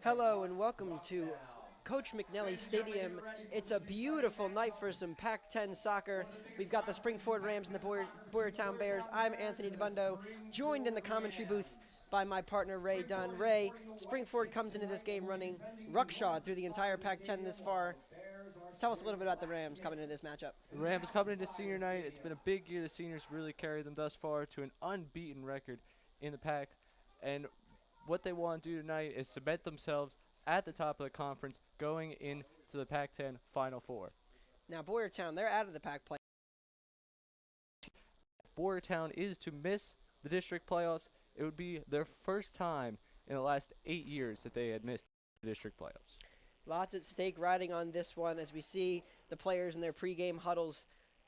Hello and welcome to Coach McNally Stadium. It's a beautiful night for some Pac-10 soccer. We've got the Springford Rams and the Boyertown Bears. I'm Anthony Dabbundo, joined in the commentary booth by my partner Ray Dunn. Ray, Springford comes into this game running ruckshod through the entire Pac-10 this far. Tell us a little bit about the Rams coming into this matchup. The Rams coming into senior night. It's been a big year. The seniors really carried them thus far to an unbeaten record in the Pac. And what they want to do tonight is cement themselves at the top of the conference going into the Pac-10 Final Four. Now, Boyertown, they're out of the Pac play. If Boyertown is to miss the district playoffs, it would be their first time in the last 8 years that they had missed the district playoffs. Lots at stake riding on this one as we see the players in their pregame huddles.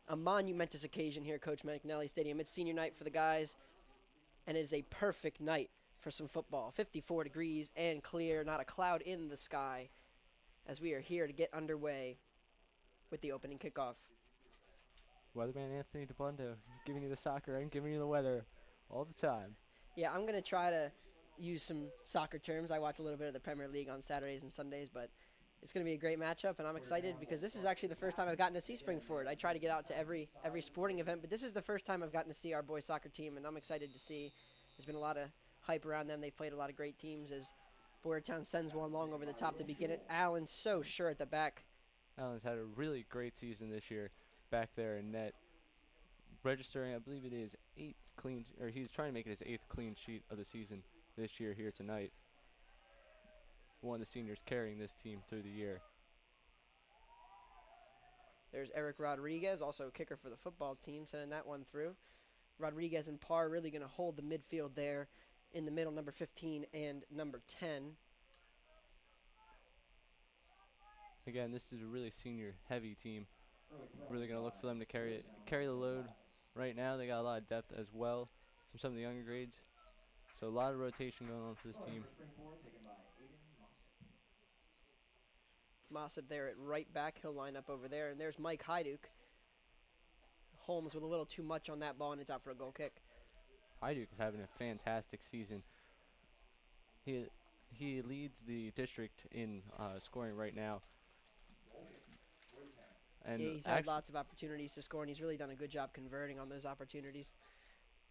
A monumentous occasion here at Coach McNally Stadium. It's senior night for the guys, and it is a perfect night for some football. 54 degrees and clear, not a cloud in the sky, as we are here to get underway with the opening kickoff. Weatherman Anthony Dabbundo giving you the soccer and giving you the weather all the time. Yeah, I'm going to try to use some soccer terms. I watch a little bit of the Premier League on Saturdays and Sundays, but it's going to be a great matchup, and I'm excited because this is actually the first time I've gotten to see Springford. I try to get out to every sporting event, but this is the first time I've gotten to see our boys soccer team, and I'm excited to see. There's been a lot of hype around them. They've played a lot of great teams as Boyertown sends one long over the top to begin it. Allen's so sure at the back. Allen's had a really great season this year back there in net, registering, I believe it is, he's trying to make it his 8th clean sheet of the season this year here tonight. One of the seniors carrying this team through the year. There's Eric Rodriguez, also a kicker for the football team, sending that one through. Rodriguez and Parr really going to hold the midfield there in the middle, number 15 and number 10. Again, this is a really senior-heavy team. Really going to look for them to carry the load. Right now, they got a lot of depth as well from some of the younger grades. So a lot of rotation going on for this team. Mossop there at right back. He'll line up over there. And there's Mike Hyduk. Holmes with a little too much on that ball, and it's out for a goal kick. Hyduk is having a fantastic season. He leads the district in scoring right now. And yeah, he's had lots of opportunities to score, and he's really done a good job converting on those opportunities.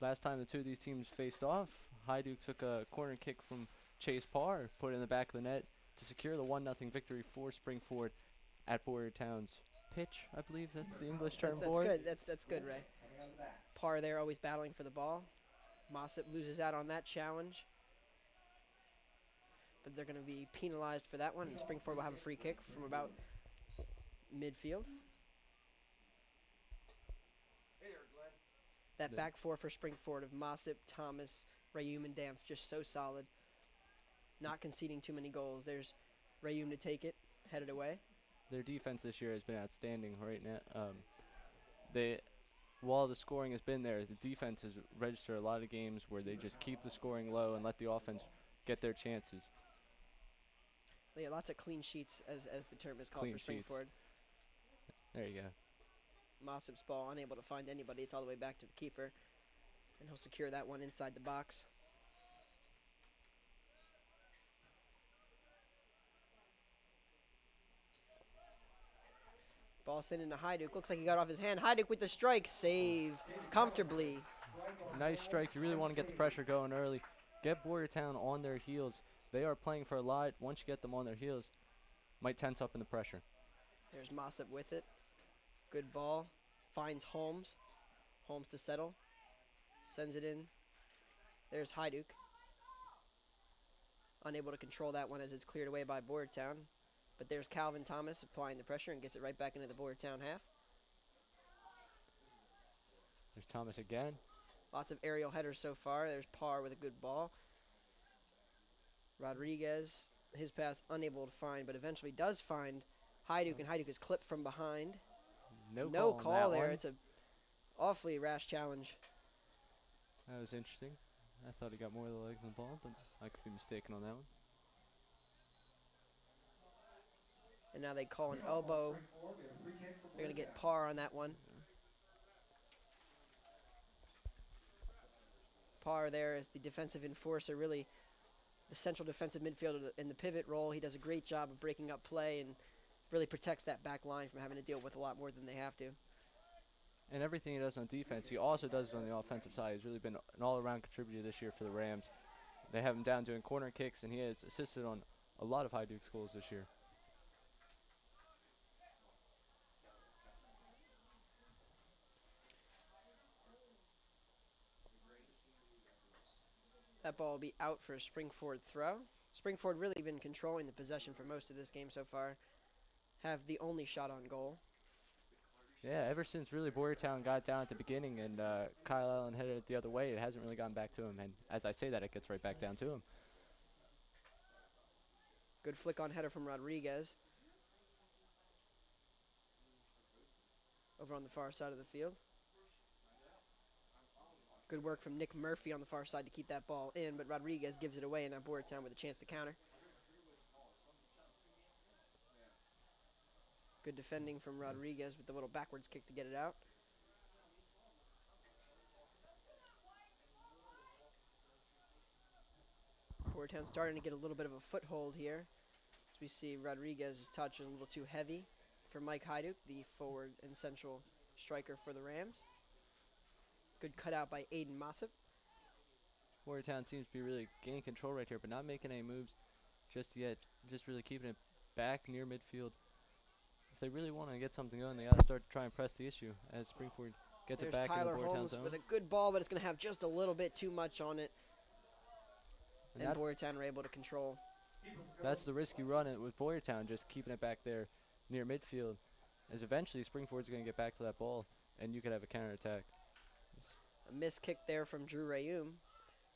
Last time the two of these teams faced off, Hyduk took a corner kick from Chase Parr, put it in the back of the net to secure the 1-0 victory for Springford at Boyertown's pitch. I believe that's the English term for it. That's good, Ray. Parr there always battling for the ball. Mossop loses out on that challenge. But they're going to be penalized for that one, and Springford will have a free kick from about midfield. That back four for Springford of Mossop, Thomas, Rayum, and Damf just so solid. Not conceding too many goals. There's Rayum to take it, headed away. Their defense this year has been outstanding right now. While the scoring has been there, the defense has registered a lot of games where they just keep the scoring low and let the offense get their chances. Yeah, lots of clean sheets, as the term is called Clean for Springford. There you go. Mossop's ball, unable to find anybody. It's all the way back to the keeper. And he'll secure that one inside the box. Ball sent into Hyduk. Looks like he got off his hand. Hyduk with the strike. Save comfortably. Nice strike. You really want to get the pressure going early. Get Boyertown on their heels. They are playing for a lot. Once you get them on their heels, might tense up in the pressure. There's Mossop with it. Good ball. Finds Holmes. Holmes to settle. Sends it in. There's Hyduk. Unable to control that one as it's cleared away by Boyertown. But there's Calvin Thomas applying the pressure and gets it right back into the Boyertown half. There's Thomas again. Lots of aerial headers so far. There's Parr with a good ball. Rodriguez, his pass unable to find, but eventually does find Hyduk, and Hyduk is clipped from behind. No call there. It's a awfully rash challenge. That was interesting. I thought he got more of the leg than the ball, but I could be mistaken on that one. And now they call an elbow. They're going to get Parr on that one. Parr there as the defensive enforcer, really the central defensive midfielder in the pivot role. He does a great job of breaking up play and really protects that back line from having to deal with a lot more than they have to. And everything he does on defense, he also does it on the offensive side. He's really been an all-around contributor this year for the Rams. They have him down doing corner kicks, and he has assisted on a lot of High Dukes goals this year. That ball will be out for a Springford throw. Springford really been controlling the possession for most of this game so far. Have the only shot on goal. Yeah, ever since really Boyertown got down at the beginning and Kyle Allen headed it the other way, it hasn't really gone back to him. And as I say that, it gets right back down to him. Good flick on header from Rodriguez. Over on the far side of the field. Good work from Nick Murphy on the far side to keep that ball in, but Rodriguez gives it away, and now Boyertown with a chance to counter. Good defending from Rodriguez with the little backwards kick to get it out. Boyertown starting to get a little bit of a foothold here. As we see Rodriguez's touch is a little too heavy for Mike Hyduk, the forward and central striker for the Rams. Good cutout by Aiden Mossop. Boyertown seems to be really gaining control right here, but not making any moves just yet. Just really keeping it back near midfield. If they really want to get something going, they got to start to try and press the issue as Springford gets it back Tyler in the Boyertown Holmes zone. with a good ball, but it's going to have just a little bit too much on it. And Boyertown are able to control. That's the risky run with Boyertown, just keeping it back there near midfield. As eventually Springford's going to get back to that ball, and you could have a counterattack. A missed kick there from Drew Rayum.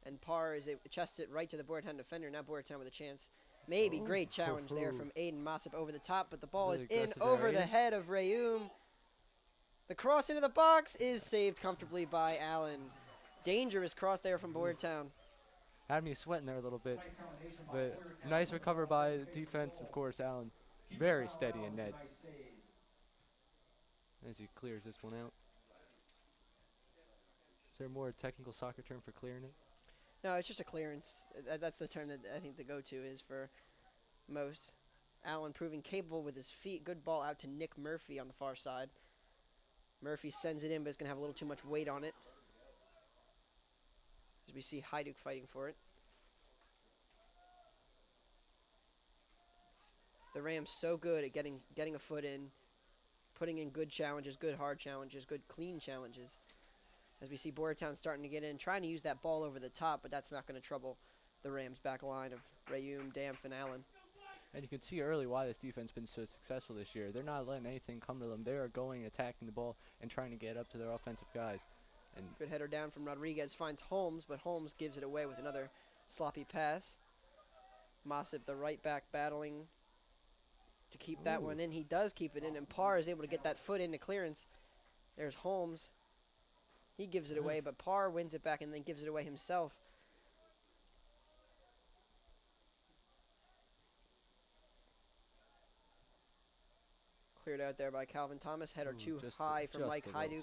And Parr is chests it right to the Boyertown defender. Now Boyertown with a chance. Maybe great challenge there from Aiden Mossop over the top, but the ball is in over the head of Rayum. The cross into the box is saved comfortably by Allen. Dangerous cross there from Boyertown. Had me sweating there a little bit, but nice recover by defense, of course. Allen very steady in net as he clears this one out. Is there a more technical soccer term for clearing it? No, it's just a clearance. That's the term that I think the go-to is for most. Allen proving capable with his feet. Good ball out to Nick Murphy on the far side. Murphy sends it in, but it's going to have a little too much weight on it. As we see Hyduk fighting for it. The Rams so good at getting a foot in, putting in good challenges, good hard challenges, good clean challenges. As we see Boyertown starting to get in, trying to use that ball over the top, but that's not going to trouble the Rams' back line of Rayum, Dampf, and Allen. And you can see early why this defense has been so successful this year. They're not letting anything come to them. They are going, attacking the ball, and trying to get up to their offensive guys. And good header down from Rodriguez, finds Holmes, but Holmes gives it away with another sloppy pass. Mossop, the right back, battling to keep that one in. He does keep it in, and Parr is able to get that foot into clearance. There's Holmes. He gives it away, but Parr wins it back and then gives it away himself. Cleared out there by Calvin Thomas. Header too high from Mike Hyduk.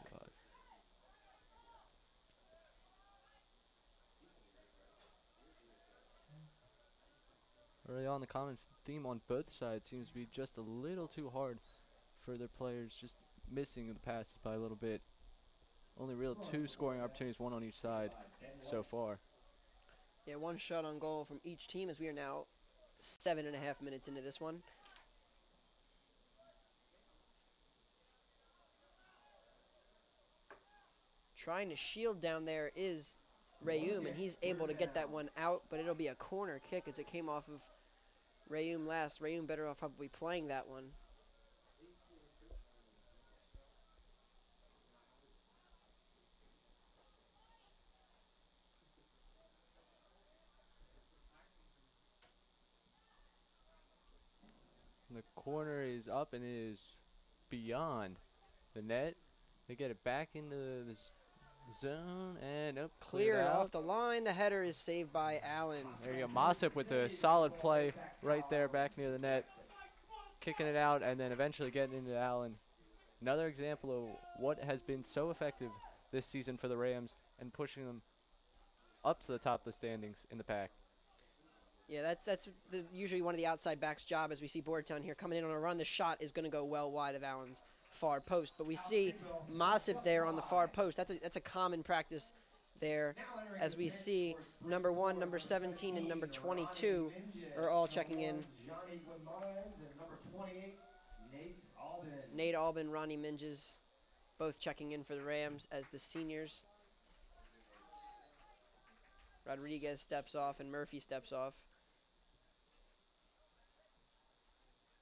Early on, the common theme on both sides seems to be just a little too hard for their players, just missing the passes by a little bit. Only real 2 scoring opportunities, 1 on each side so far. Yeah, 1 shot on goal from each team as we are now 7.5 minutes into this one. Trying to shield down there is Rayum, and he's able to get that one out, but it'll be a corner kick as it came off of Rayum last. Rayum better off probably playing that one. The corner is up and it is beyond the net. They get it back into the zone and clear it off the line. The header is saved by Allen. There you go. Mossop with the solid play right there back near the net. Kicking it out and then eventually getting into Allen. Another example of what has been so effective this season for the Rams and pushing them up to the top of the standings in the pack. Yeah, that's usually one of the outside backs' job. As we see Boyertown here coming in on a run, the shot is going to go well wide of Allen's far post. But we see Mossip there on the far post. That's a common practice there, as we see number 1, number 17, and number 22 are all checking in. Nate Albin, Ronnie Minges, both checking in for the Rams as the seniors. Rodriguez steps off and Murphy steps off.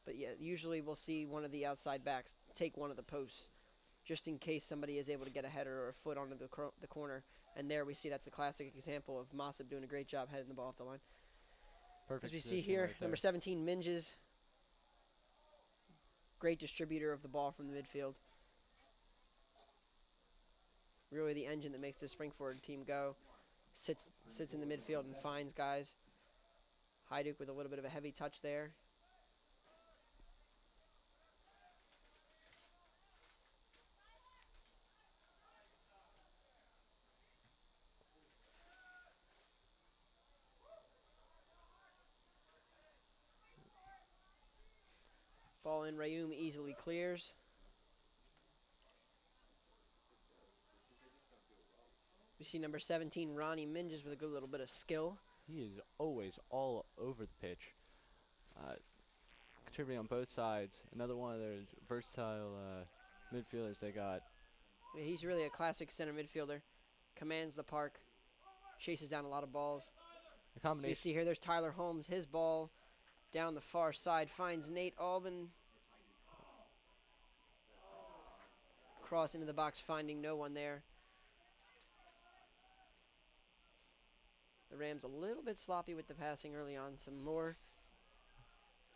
But yeah, usually we'll see one of the outside backs take one of the posts, just in case somebody is able to get a header or a foot onto the corner. And there we see that's a classic example of Mossip doing a great job heading the ball off the line. Perfect. As we see here, right number 17, Minges, great distributor of the ball from the midfield. Really the engine that makes the Springford team go. Sits in the midfield and finds guys. Hajduk with a little bit of a heavy touch there. Ball in, Rayum easily clears. We see number 17, Ronnie Minges, with a good little bit of skill. He is always all over the pitch, contributing on both sides. Another one of their versatile midfielders they got. Yeah, he's really a classic center midfielder. Commands the park, chases down a lot of balls. The combination. You see here, there's Tyler Holmes. His ball down the far side finds Nate Albin. Cross into the box, finding no one there. The Rams a little bit sloppy with the passing early on. Some more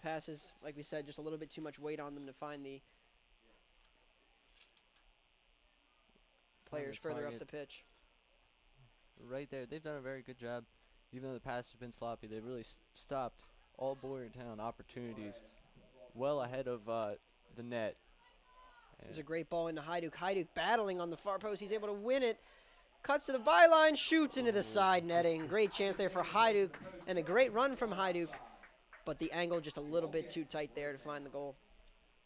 passes, like we said, just a little bit too much weight on them to find the players further up the pitch. Right there, they've done a very good job. Even though the pass has been sloppy, they've really stopped all Boyertown opportunities well ahead of the net. There's a great ball into Hajduk. Hajduk battling on the far post. He's able to win it. Cuts to the byline, shoots into the side netting. Great chance there for Hajduk, and a great run from Hajduk. But the angle just a little bit too tight there to find the goal.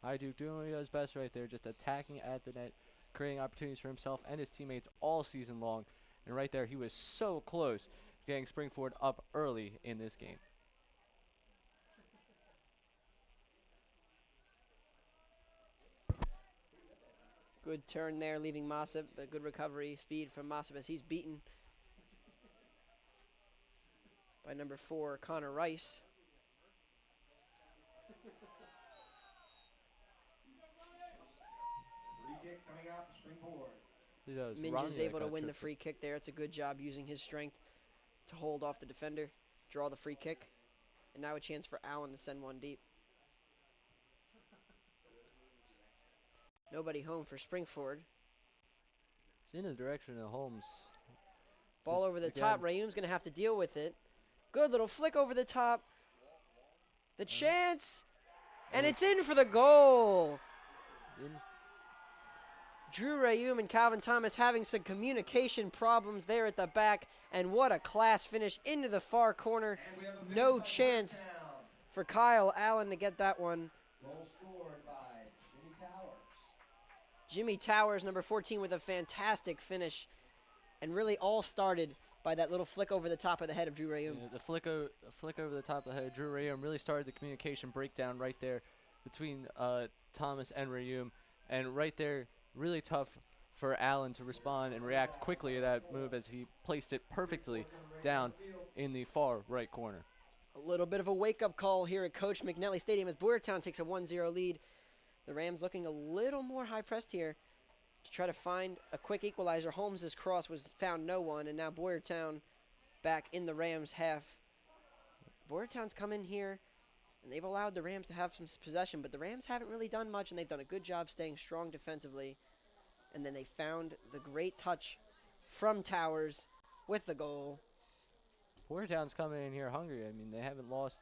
Hajduk doing what he does best right there, just attacking at the net, creating opportunities for himself and his teammates all season long. And right there, he was so close getting Springford up early in this game. Good turn there, leaving Mossip. A good recovery speed from Mossip as he's beaten by number 4, Connor Rice. Free kick coming out to Springford. Minge is able to win the free kick there. It's a good job using his strength to hold off the defender, draw the free kick, and now a chance for Allen to send one deep. Nobody home for Springford. It's in the direction of Holmes. Ball Just over the again. top. Rayum's going to have to deal with it. Good little flick over the top. The chance. And it's in for the goal. Drew Rayum and Calvin Thomas having some communication problems there at the back. And what a class finish into the far corner. No chance for Kyle Allen to get that one. Goal scored by Jimmy Towers. Jimmy Towers, number 14, with a fantastic finish. And really all started by that little flick over the top of the head of Drew Rayum. Yeah, the flick over the top of the head of Drew Rayum really started the communication breakdown right there between Thomas and Rayum. And right there, really tough for Allen to respond and react quickly to that move as he placed it perfectly down in the far right corner. A little bit of a wake-up call here at Coach McNally Stadium as Boyertown takes a 1-0 lead. The Rams looking a little more high-pressed here to try to find a quick equalizer. Holmes' cross was found no one, and now Boyertown back in the Rams' half. Boyertown's come in here, and they've allowed the Rams to have some possession, but the Rams haven't really done much, and they've done a good job staying strong defensively. And then they found the great touch from Towers with the goal. Boyertown's coming in here hungry. I mean, they haven't lost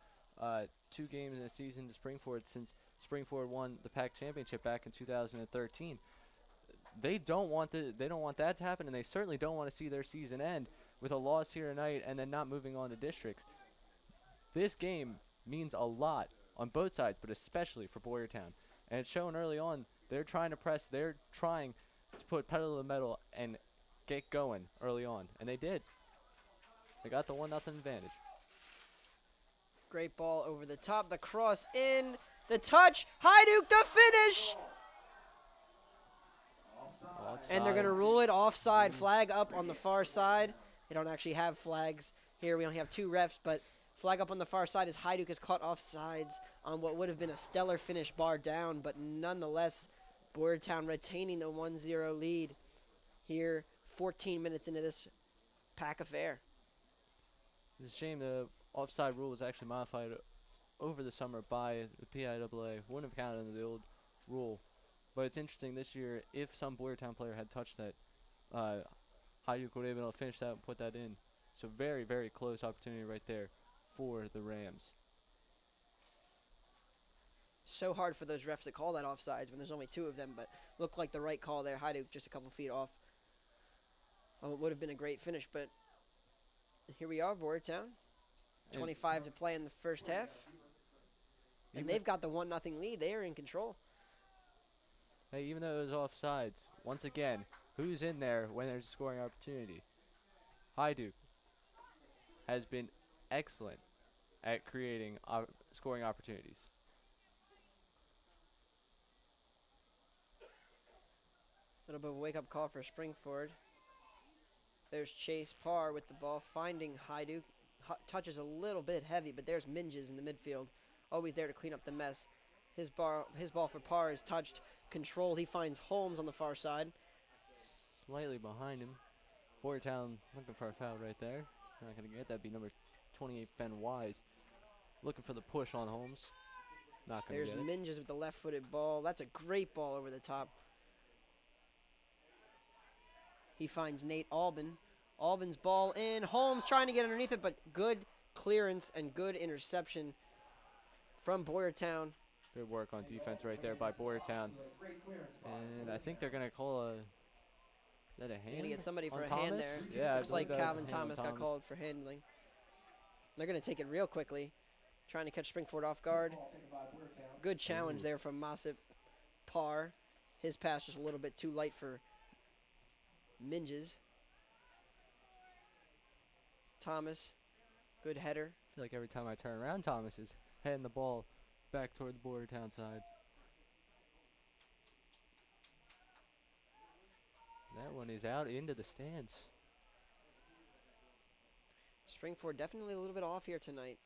2 games in a season to Springford since Springford won the PAC championship back in 2013. They don't want that to happen, and they certainly don't want to see their season end with a loss here tonight and then not moving on to districts. This game means a lot on both sides, but especially for Boyertown. And it's shown early on. They're trying to press. They're trying to put pedal to the metal and get going early on. And they did. They got the 1-0 advantage. Great ball over the top. The cross in. The touch. Hajduk the finish. And they're going to rule it offside. Flag up on the far side. They don't actually have flags here. We only have 2 refs, but flag up on the far side as Hajduk is caught offsides on what would have been a stellar finish, bar down, but nonetheless, Boyertown retaining the 1-0 lead here 14 minutes into this pack affair. It's a shame the offside rule was actually modified over the summer by the PIAA. Wouldn't have counted under the old rule. But it's interesting this year, if some Boyertown player had touched that, Hajduk would have been able to finish that and put that in. So very, very close opportunity right there for the Rams. So hard for those refs to call that offsides when there's only 2 of them, but looked like the right call there. Hajduk just a couple feet off. Oh, it would have been a great finish, but here we are, Boyertown. 25 to play in the first half. And they've got the 1-0 lead. They are in control. Hey, even though it was offsides, once again, who's in there when there's a scoring opportunity? Hajduk has been excellent at creating scoring opportunities. A little bit of a wake-up call for Springford. There's Chase Parr with the ball, finding Hajduk. Touches a little bit heavy, but there's Minges in the midfield, always there to clean up the mess. His ball for Parr is touched, controlled. He finds Holmes on the far side. Slightly behind him. Boyertown looking for a foul right there. Not going to get that. Be number 28, Ben Wise. Looking for the push on Holmes. Not going to There's get it. Minges with the left-footed ball. That's a great ball over the top. He finds Nate Albin. Albin's ball in. Holmes trying to get underneath it, but good clearance and good interception from Boyertown. Good work on defense right there by Boyertown. And I think they're going to call a... Is that a hand? Going to get somebody for a Thomas? hand there. Yeah, Looks I like believe that was a Calvin hand on Thomas got called for handling. They're going to take it real quickly, trying to catch Springford off guard. Good challenge there from Masip Parr. His pass just a little bit too light for Minges. Thomas, good header. I feel like every time I turn around, Thomas is heading the ball back toward the Boyertown side. That one is out into the stands. Springford definitely a little bit off here tonight.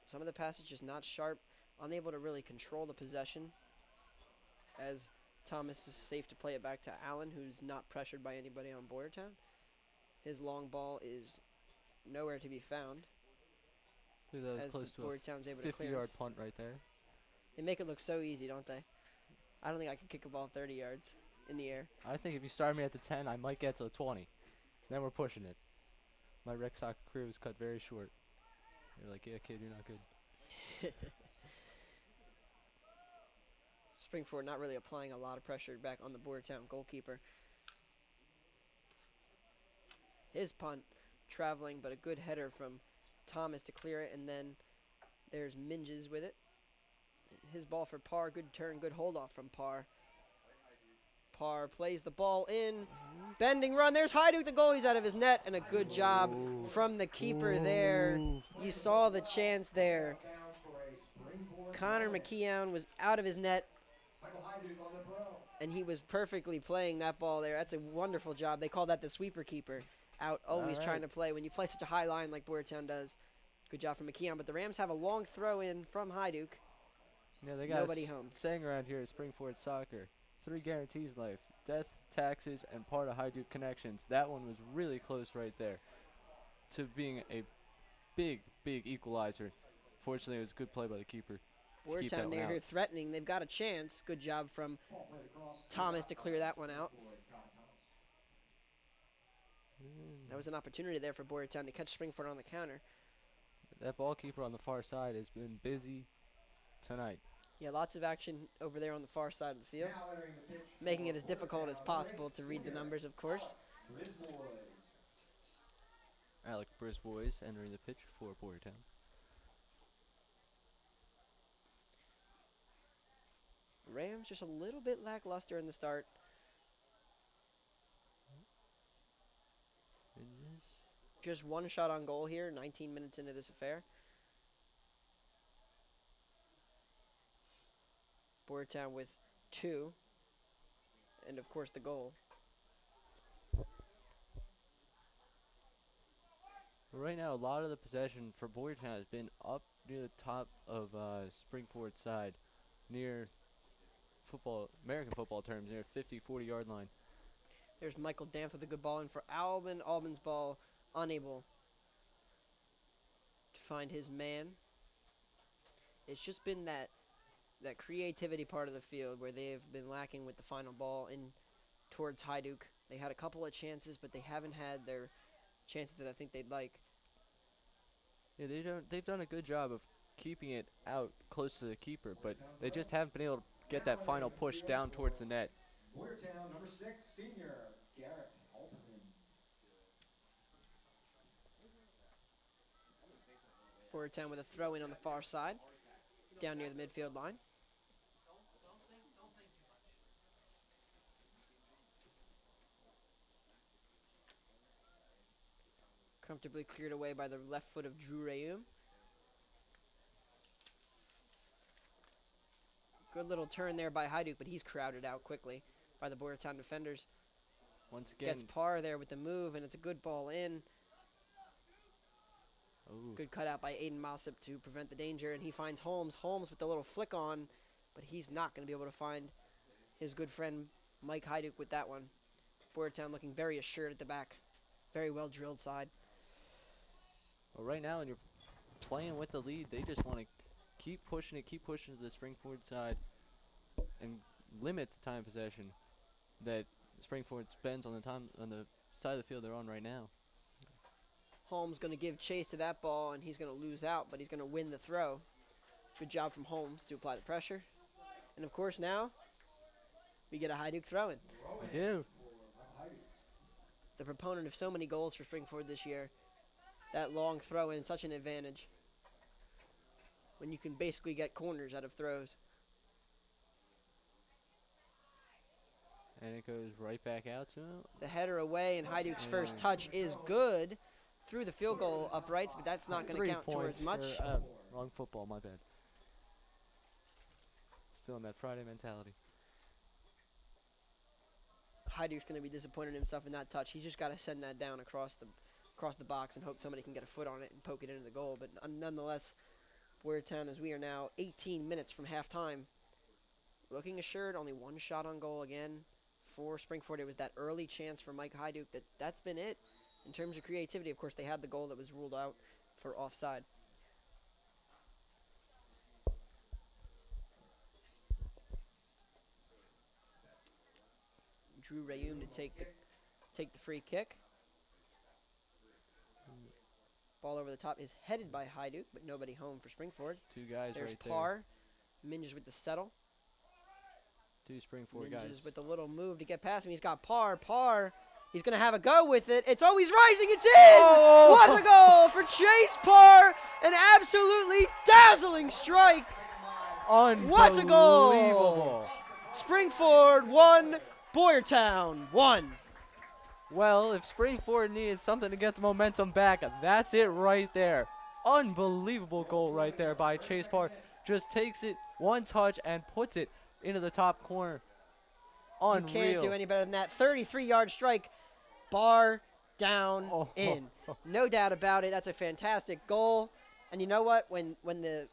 Some of the passes just not sharp, unable to really control the possession, as Thomas is safe to play it back to Allen, who's not pressured by anybody on Boyertown. His long ball is nowhere to be found. That was As close the to a Boyertown's able to 50-yard clearance. punt right there. They make it look so easy, don't they? I don't think I can kick a ball 30 yards in the air. I think if you start me at the 10, I might get to the 20. Then we're pushing it. My rec soccer career was cut very short. They're like, yeah, kid, you're not good. Springford not really applying a lot of pressure back on the Boyertown goalkeeper. His punt traveling, but a good header from Thomas to clear it, and then there's Minges with it. His ball for Parr, good turn, good hold off from Parr. Parr plays the ball in, bending run, there's Hajduk, the goal, he's out of his net, and a good job from the keeper there. You saw the chance there. Connor McKeown was out of his net, and he was perfectly playing that ball there. That's a wonderful job. They call that the sweeper keeper. Out, always trying to play. When you play such a high line like Boyertown does, good job from McKeown. But the Rams have a long throw in from Hajduk. Yeah, they got Nobody home. saying around here at Springford Soccer, 3 guarantees life: death, taxes, and part of Hajduk connections. That one was really close right there to being a big, big equalizer. Fortunately, it was good play by the keeper. Boyertown near here threatening. They've got a chance. Good job from Thomas to clear that one out. That was an opportunity there for Boyertown to catch Springford on the counter. That ball keeper on the far side has been busy tonight. Yeah, lots of action over there on the far side of the field, making it as difficult as possible to read the numbers, of course. Alec Brisbois entering the pitch for Boyertown. Rams just a little bit lackluster in the start. It is. Just one shot on goal here, 19 minutes into this affair. Boyertown with 2. And of course the goal. Right now, a lot of the possession for Boyertown has been up near the top of Springford's side, near American football terms, near 50, 40-yard line. There's Michael Danth with a good ball in for Albin. Albin's ball unable to find his man. It's just been that creativity part of the field where they've been lacking with the final ball in towards Hajduk. They had a couple of chances, but they haven't had their chances that I think they'd like. Yeah, they've done a good job of keeping it out close to the keeper, but they just haven't been able to get that final push down towards the net. Boyertown, number 6, senior, Garrett Altman. Boyertown with a throw in on the far side, down near the midfield line. Comfortably cleared away by the left foot of Drew Rayum. Good little turn there by Hajduk, but he's crowded out quickly by the Boyertown defenders. Once again, Gets Parr there with the move, and it's a good ball in. ooh, Good cutout by Aiden Mossop to prevent the danger, and he finds Holmes. Holmes with the little flick on, but he's not going to be able to find his good friend Mike Hajduk with that one. Boyertown looking very assured at the back. Very well drilled side. well, right now, when you're playing with the lead, they just want to keep pushing it to the Springford side and limit the time possession that Springford spends on the side of the field they're on right now. Holmes going to give chase to that ball, and he's going to lose out, but he's going to win the throw. Good job from Holmes to apply the pressure. And, of course, now we get a Hajduk throw-in. We do. The proponent of so many goals for Springford this year. That long throw-in, such an advantage. When you can basically get corners out of throws. And it goes right back out to him. The header away, and Hajduk's first touch is good through the field goal uprights, but that's not going to 3 count towards points much. for, wrong football, my bad. Still in that Friday mentality. Hajduk's going to be disappointed in himself in that touch. He's just got to send that down across the box and hope somebody can get a foot on it and poke it into the goal. But nonetheless, Boyertown, as we are now 18 minutes from halftime, looking assured, only one shot on goal again for Springford. It was that early chance for Mike Hajduk. That's been it in terms of creativity. Of course, they had the goal that was ruled out for offside. Drew Rayum to take the free kick. Ball over the top is headed by Hajduk, but nobody home for Springford. 2 guys There's right Parr. Minges with the settle. there. 2 Springford guys. Minges with the little move to get past him. He's got Parr. Parr. He's going to have a go with it. It's always rising. It's in! Oh! What a goal for Chase Parr. An absolutely dazzling strike. Unbelievable. What a goal! Springford 1, Boyertown 1. Well, if Springford needed something to get the momentum back, that's it right there. Unbelievable goal right there by Chase Parr. Just takes it one touch and puts it into the top corner. Unreal. You can't do any better than that. 33-yard strike. Bar down in. No doubt about it. That's a fantastic goal. And you know what? When the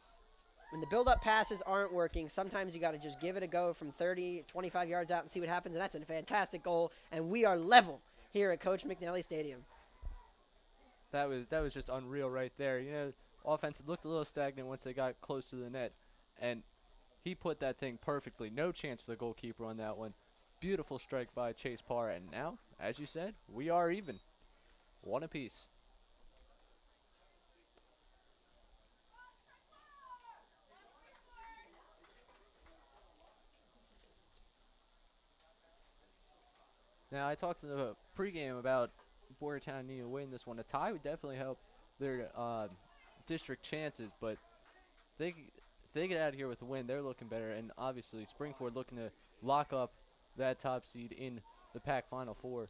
build-up passes aren't working, sometimes you got to just give it a go from 30, 25 yards out and see what happens. And that's a fantastic goal. And we are level here at Coach McNally Stadium. That was just unreal right there. You know, offense looked a little stagnant once they got close to the net, and he put that thing perfectly. No chance for the goalkeeper on that one. Beautiful strike by Chase Parr, and now, as you said, we are even. 1 apiece. Now, I talked in the pregame about Boyertown need to win this one. A tie would definitely help their district chances, but if they get out of here with a win, they're looking better. And obviously, Springford looking to lock up that top seed in the PAC Final Four.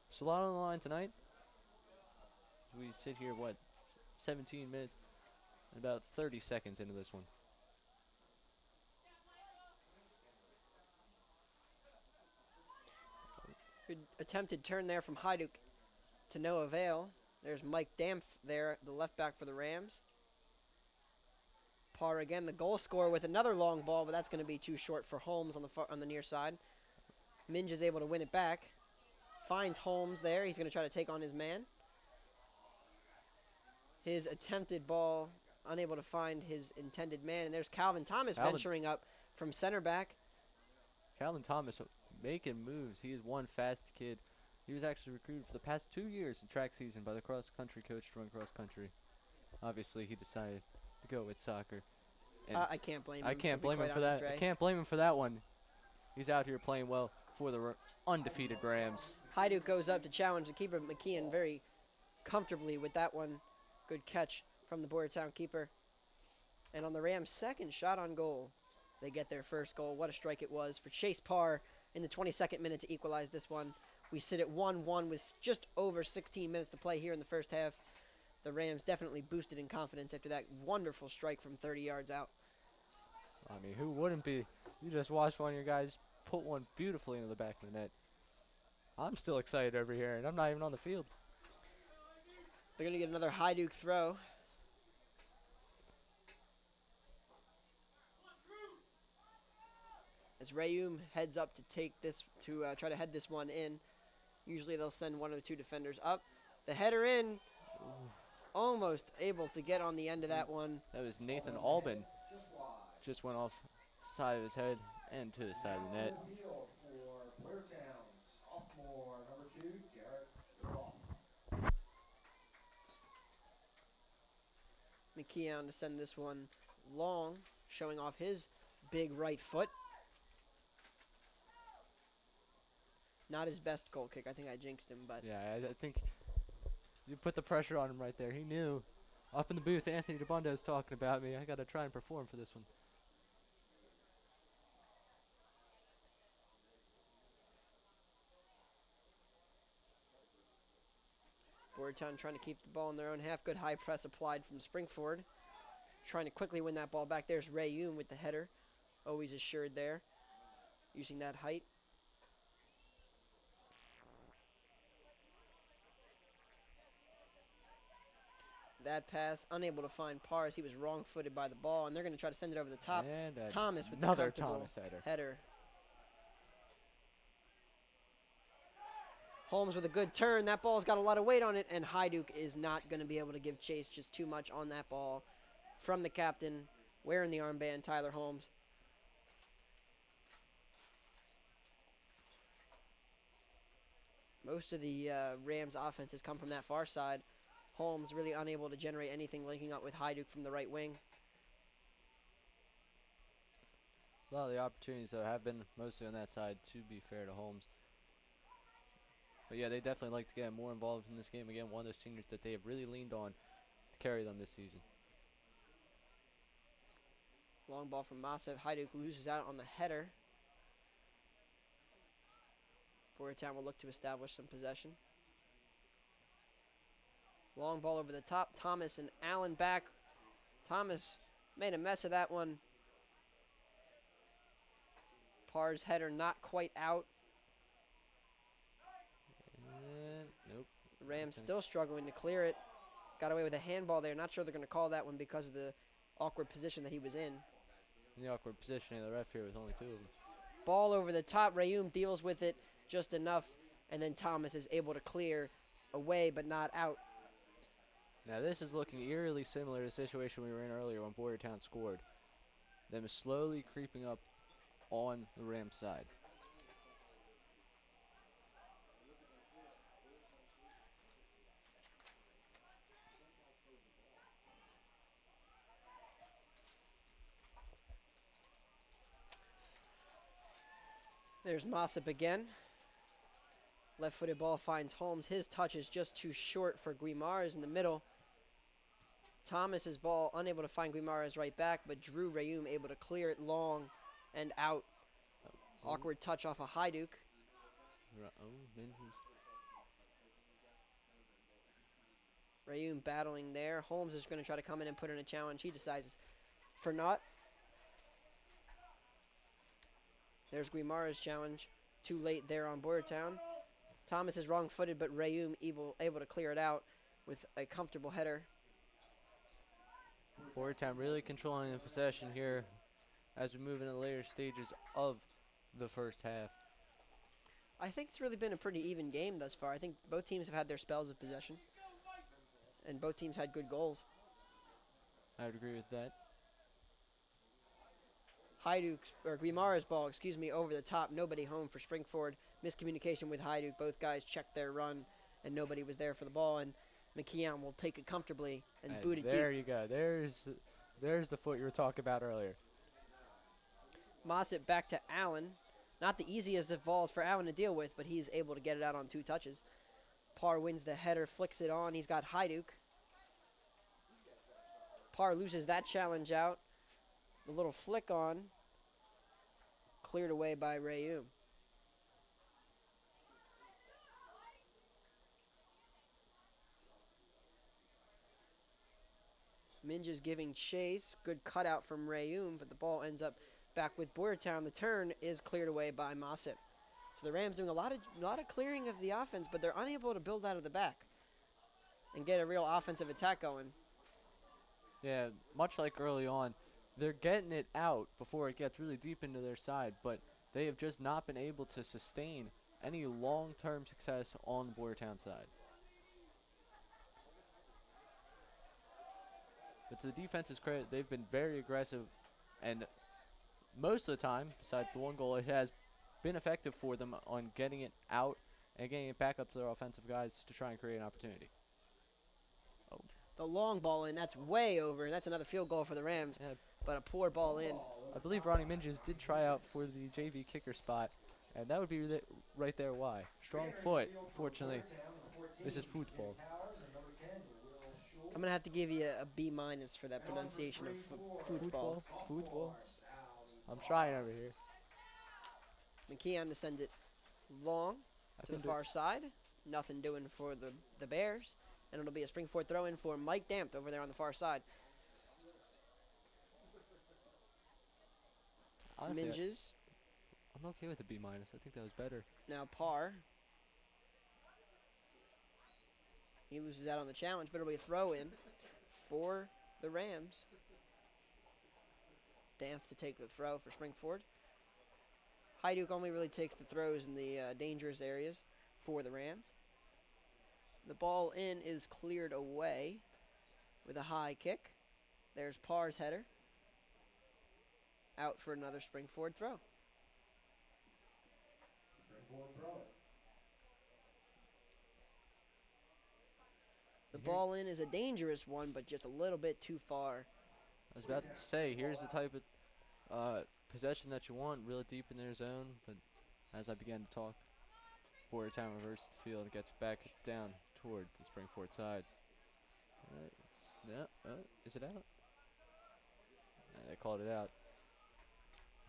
So a lot on the line tonight. We sit here, 17 minutes and about 30 seconds into this one. Good attempted turn there from Hajduk to no avail. There's Mike Dampf there, the left back for the Rams. Parr again, the goal scorer with another long ball, but that's going to be too short for Holmes on the near side. Minge is able to win it back. Finds Holmes there. He's going to try to take on his man. His attempted ball, unable to find his intended man. And there's Calvin Thomas venturing up from center back. Calvin Thomas making moves. He is one fast kid. He was actually recruited for the past 2 years in track season by the cross-country coach to run cross-country. Obviously, he decided to go with soccer. And I can't blame him. I can't blame him for that. I can't blame him for that one. He's out here playing well for the undefeated Rams. Hajduk goes up to challenge the keeper, McKeon, very comfortably with that one. Good catch from the Boyertown keeper. And on the Rams' second shot on goal, they get their first goal. What a strike it was for Chase Parr in the 22nd minute to equalize this one. We sit at 1-1 with just over 16 minutes to play here in the first half. The Rams definitely boosted in confidence after that wonderful strike from 30 yards out. I mean, who wouldn't be? You just watched one of your guys put one beautifully into the back of the net. I'm still excited over here, and I'm not even on the field. They're going to get another Hajduk throw. As Rayum heads up to take this, to try to head this one in. Usually they'll send one of the two defenders up. The header in. Almost able to get on the end of that one. That was Nathan Albin. Just went off side of his head and to the side of the net. For Boyertown, sophomore number 2, Garrett. McKeon to send this one long, showing off his big right foot. Not his best goal kick. I think I jinxed him, but yeah, I think you put the pressure on him right there. He knew. Up in the booth, Anthony Dabbundo is talking about me. I got to try and perform for this one. Boyertown trying to keep the ball in their own half. Good high press applied from Springford. Trying to quickly win that ball back. There's Rayum with the header. Always assured there. Using that height. That pass, unable to find Parr as he was wrong-footed by the ball, and they're going to try to send it over the top. And Thomas with the another comfortable Thomas header. Holmes with a good turn. That ball's got a lot of weight on it, and Hajduk is not going to be able to give chase. Just too much on that ball from the captain, wearing the armband, Tyler Holmes. Most of the Rams' offense has come from that far side. Holmes really unable to generate anything, linking up with Hajduk from the right wing. A lot of the opportunities, though, have been mostly on that side, to be fair to Holmes. But, yeah, they definitely like to get more involved in this game. Again, one of those seniors that they have really leaned on to carry them this season. Long ball from Masev. Hajduk loses out on the header. Boyertown will look to establish some possession. Long ball over the top. Thomas and Allen back. Thomas made a mess of that one. Parr's header not quite out. Nope. Rams still struggling to clear it. Got away with a handball there. Not sure they're going to call that one because of the awkward position that he was in. The awkward positioning of the ref here with only two of them. Ball over the top. Rayum deals with it just enough, and then Thomas is able to clear away but not out. Now this is looking eerily similar to the situation we were in earlier when Boyertown scored. Them slowly creeping up on the Rams side. There's Mossop again. Left-footed ball finds Holmes. His touch is just too short for Guimaraes in the middle. Thomas's ball unable to find Guimaraes right back, but Drew Rayum able to clear it long and out. Awkward touch off a Hajduk. Rayum battling there. Holmes is going to try to come in and put in a challenge. He decides for not. There's Guimaraes' challenge. Too late there on Boyertown. Thomas is wrong-footed, but Rayum able to clear it out with a comfortable header. Boyertown really controlling the possession here as we move into the later stages of the first half. I think it's really been a pretty even game thus far. I think both teams have had their spells of possession, and both teams had good goals. I would agree with that. Hajduk's, or Guimaraes' ball, excuse me, over the top. Nobody home for Springford. Miscommunication with Hajduk. Both guys checked their run, and nobody was there for the ball. And McKeown will take it comfortably and boot it deep. There you go. There's the foot you were talking about earlier. Mossett back to Allen. Not the easiest of balls for Allen to deal with, but he's able to get it out on 2 touches. Parr wins the header, flicks it on. He's got Hajduk. Parr loses that challenge out. The little flick on. Cleared away by Rayum. Minja's giving chase. Good cutout from Rayum, but the ball ends up back with Boyertown. The turn is cleared away by Mossett. So the Rams doing a lot of clearing of the offense, but they're unable to build out of the back and get a real offensive attack going. Yeah, much like early on, they're getting it out before it gets really deep into their side, but they have just not been able to sustain any long-term success on the Boyertown side. But to the defense's credit, they've been very aggressive, and most of the time, besides the one goal, it has been effective for them on getting it out and getting it back up to their offensive guys to try and create an opportunity. The long ball in, that's way over, and that's another field goal for the Rams, Yeah. but a poor ball in. I believe Ronnie Minges did try out for the JV kicker spot, and that would be right there why. Strong foot, fortunately. This is football. I'm going to have to give you a B- for that pronunciation of football. Football. I'm trying over here. McKeown to send it long to the far side. Nothing doing for the Bears. And it'll be a Springford throw-in for Mike Dampt over there on the far side. Honestly, Minges. I'm okay with the B-. I think that was better. Now Parr. He loses out on the challenge, but it'll be a throw-in for the Rams. Dampt to take the throw for Springford. Hajduk only really takes the throws in the dangerous areas for the Rams. The ball in is cleared away with a high kick. There's Parr's header. Out for another Springford throw. The ball in is a dangerous one, but just a little bit too far. I was about to say, here's the type of possession that you want, really deep in their zone. But as I began to talk, Boyertown reverses the field and gets back down toward the Springford side. Is it out? They called it out.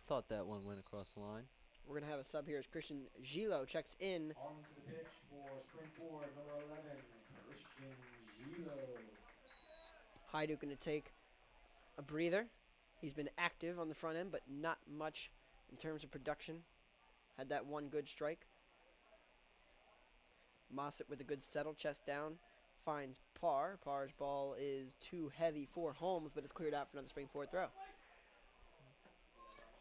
Thought that one went across the line. We're going to have a sub here as Christian Gilo checks in. On to the pitch for Springford, number 11, Christian Gilo. Hajduk going to take a breather. He's been active on the front end, but not much in terms of production. Had that one good strike. Mossett with a good settle, chest down, finds Parr. Parr's ball is too heavy for Holmes, but it's cleared out for another Springford throw.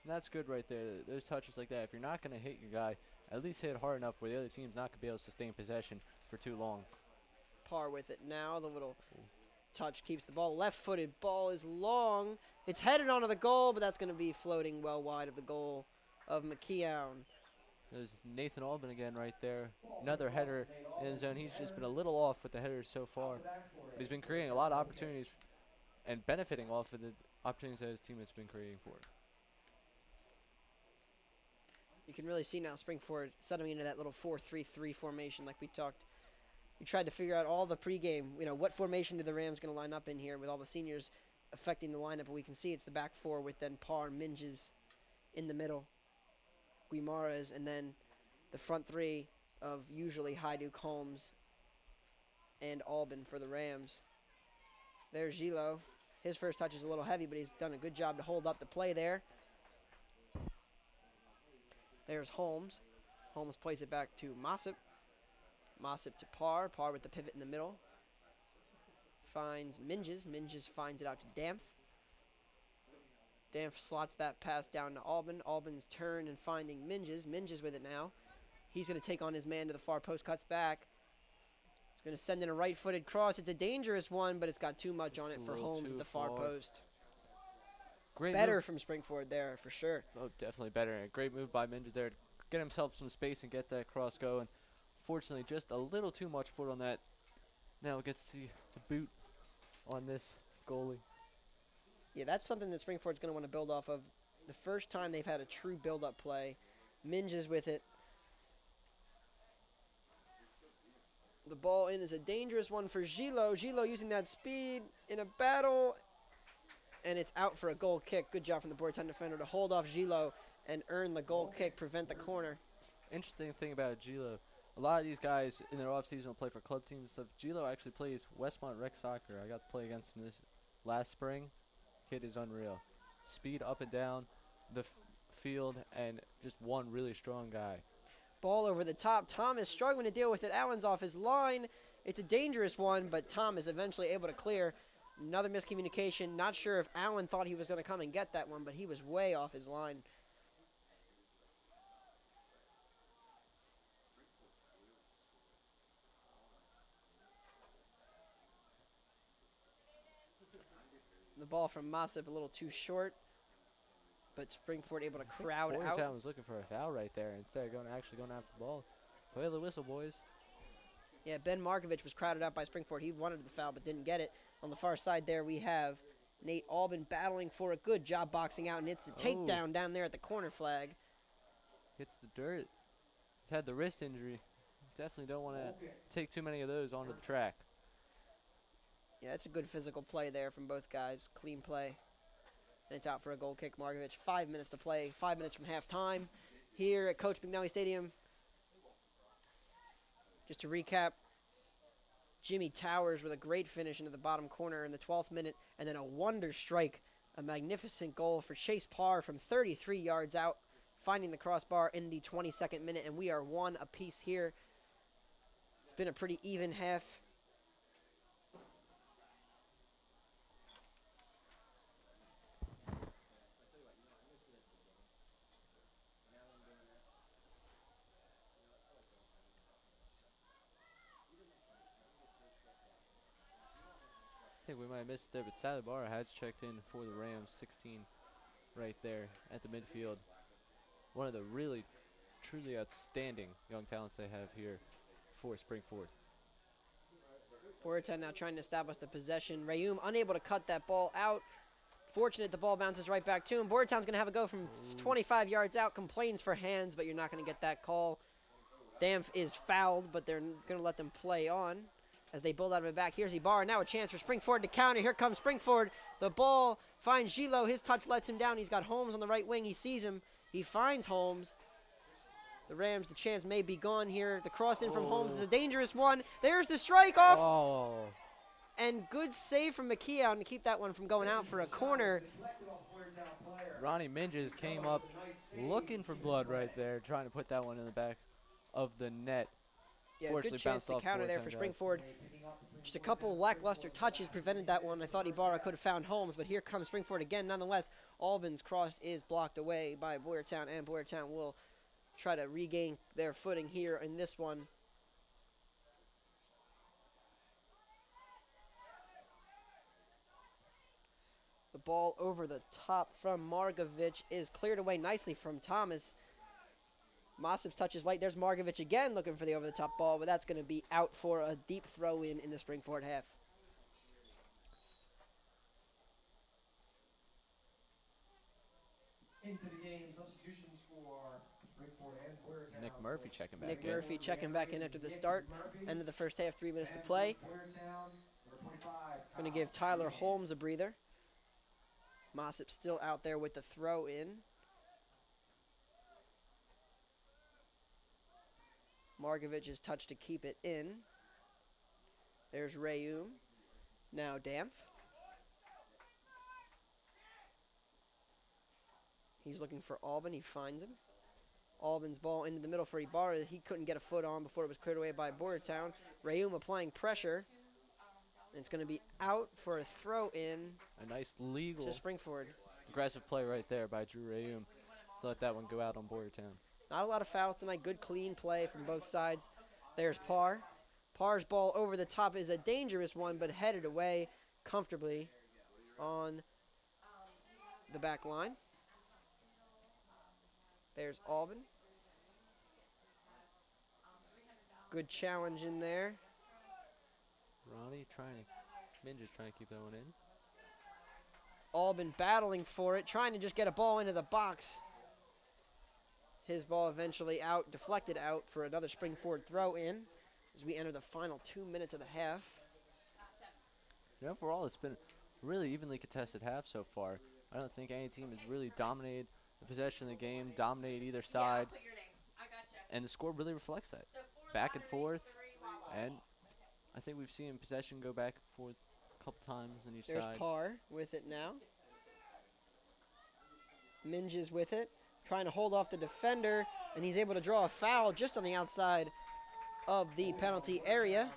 And that's good right there. Those touches like that, if you're not going to hit your guy, at least hit hard enough where the other team's not going to be able to sustain possession for too long. Parr with it now. The little touch keeps the ball left-footed. Ball is long. It's headed onto the goal, but that's going to be floating well wide of the goal of McKeown. There's Nathan Albin again right there. Another header in the zone. He's just been a little off with the headers so far. But he's been creating a lot of opportunities and benefiting off of the opportunities that his team has been creating for him. You can really see now Springford settling into that little 4-3-3 formation like we talked. We tried to figure out all the pregame, what formation are the Rams going to line up in here with all the seniors affecting the lineup. But we can see it's the back four with then Parr, Minges in the middle, Guimaraes, and then the front three of usually Hajduk, Holmes, and Albin for the Rams. There's Gilo. His first touch is a little heavy, but he's done a good job to hold up the play there. There's Holmes. Holmes plays it back to Mossip. Mossip to Parr. Parr with the pivot in the middle. Finds Minges. Minges finds it out to Dampf. Dampf slots that pass down to Albin. Albin's turn and finding Minges. Minges with it now. He's going to take on his man to the far post. Cuts back. He's going to send in a right-footed cross. It's a dangerous one, but it's got too much on it for Holmes at the far post. Great Better move. from Springford there, for sure. Oh, definitely better. And a great move by Minges there to get himself some space and get that cross going. Fortunately, just a little too much foot on that. Now we get to see the boot on this goalie. Yeah, that's something that Springford's going to want to build off of. The first time they've had a true build-up play. Minges with it. The ball in is a dangerous one for Gilo. Gilo using that speed in a battle. And it's out for a goal kick. Good job from the Boyertown defender to hold off Gilo and earn the goal kick, prevent the corner. Interesting thing about Gilo, a lot of these guys in their offseason will play for club teams and stuff. Gilo actually plays Westmont Rec Soccer. I got to play against him this last spring. Kid is unreal. Speed up and down the field, and just one really strong guy. Ball over the top. Tom is struggling to deal with it. Allen's off his line. It's a dangerous one, but Tom is eventually able to clear. Another miscommunication. Not sure if Allen thought he was going to come and get that one, but he was way off his line. The ball from Mossip a little too short, but Springford able to crowd out. Boyertown was looking for a foul right there instead of actually going after the ball. Play the whistle, boys. Yeah, Ben Markovich was crowded out by Springford. He wanted the foul but didn't get it. On the far side there we have Nate Albin battling for a good job boxing out, and it's a takedown down there at the corner flag. Hits the dirt. He's had the wrist injury. Definitely don't want to take too many of those onto the track. Yeah, it's a good physical play there from both guys. Clean play. And it's out for a goal kick. Markovich, 5 minutes to play. 5 minutes from halftime here at Coach McNally Stadium. Just to recap, Jimmy Towers with a great finish into the bottom corner in the 12th minute, and then a wonder strike, a magnificent goal for Chase Parr from 33 yards out, finding the crossbar in the 22nd minute, and we are one apiece here. It's been a pretty even half. I think we might have missed it there, but Salibara has checked in for the Rams, 16 right there at the midfield. One of the really, truly outstanding young talents they have here for Springford. Boyertown now trying to establish the possession. Rayoum unable to cut that ball out. Fortunate the ball bounces right back to him. Boyertown's going to have a go from 25 yards out. Complains for hands, but you're not going to get that call. Dampf is fouled, but they're going to let them play on as they build out of it back. Here's Ibarra. Now a chance for Springford to counter. Here comes Springford. The ball finds Gilo. His touch lets him down. He's got Holmes on the right wing. He sees him. He finds Holmes. The Rams, the chance may be gone here. The cross in from Holmes is a dangerous one. There's the strike off. Oh. And good save from McKeown to keep that one from going out for a corner. Ronnie Minges came up looking for blood right there, trying to put that one in the back of the net. Yeah, good chance to counter there for Springford. Just a couple lackluster touches prevented that one. I thought Ibarra could have found Holmes, but here comes Springford again. Nonetheless, Albin's cross is blocked away by Boyertown, and Boyertown will try to regain their footing here in this one. The ball over the top from Margovich is cleared away nicely from Thomas. Mossip's touch is light. There's Margovich again looking for the over-the-top ball, but that's going to be out for a deep throw-in the Springford half. Into the game, substitutions for Springford. Murphy checking back Nick in. Murphy checking back in after the start. End of the first half, 3 minutes to play. Boyertown, number 25. Going to give Tyler Holmes a breather. Mossip still out there with the throw in. Margovich's touch to keep it in. There's Rayum. Now Dampf. He's looking for Albin. He finds him. Albin's ball into the middle for Ibarra. He couldn't get a foot on before it was cleared away by Boyertown. Rayum applying pressure. And it's going to be out for a throw in A nice legal to Springford. aggressive play right there by Drew Rayum to let that one go out on Boyertown. Not a lot of fouls tonight. Good clean play from both sides. There's Parr. Parr's ball over the top is a dangerous one, but headed away comfortably on the back line. There's Albin. Good challenge in there. Ronnie Minge is trying to keep that one in. Albin battling for it, trying to just get a ball into the box. His ball eventually out, deflected out for another Springford throw in as we enter the final 2 minutes of the half. Yeah, overall, it's been really evenly contested half so far. I don't think any team has really dominated the possession of the game, dominated either side, and the score really reflects that. Back and forth, and I think we've seen possession go back and forth a couple times on each There's side. Parr with it now. Minge is with it, trying to hold off the defender, and he's able to draw a foul just on the outside of the penalty area.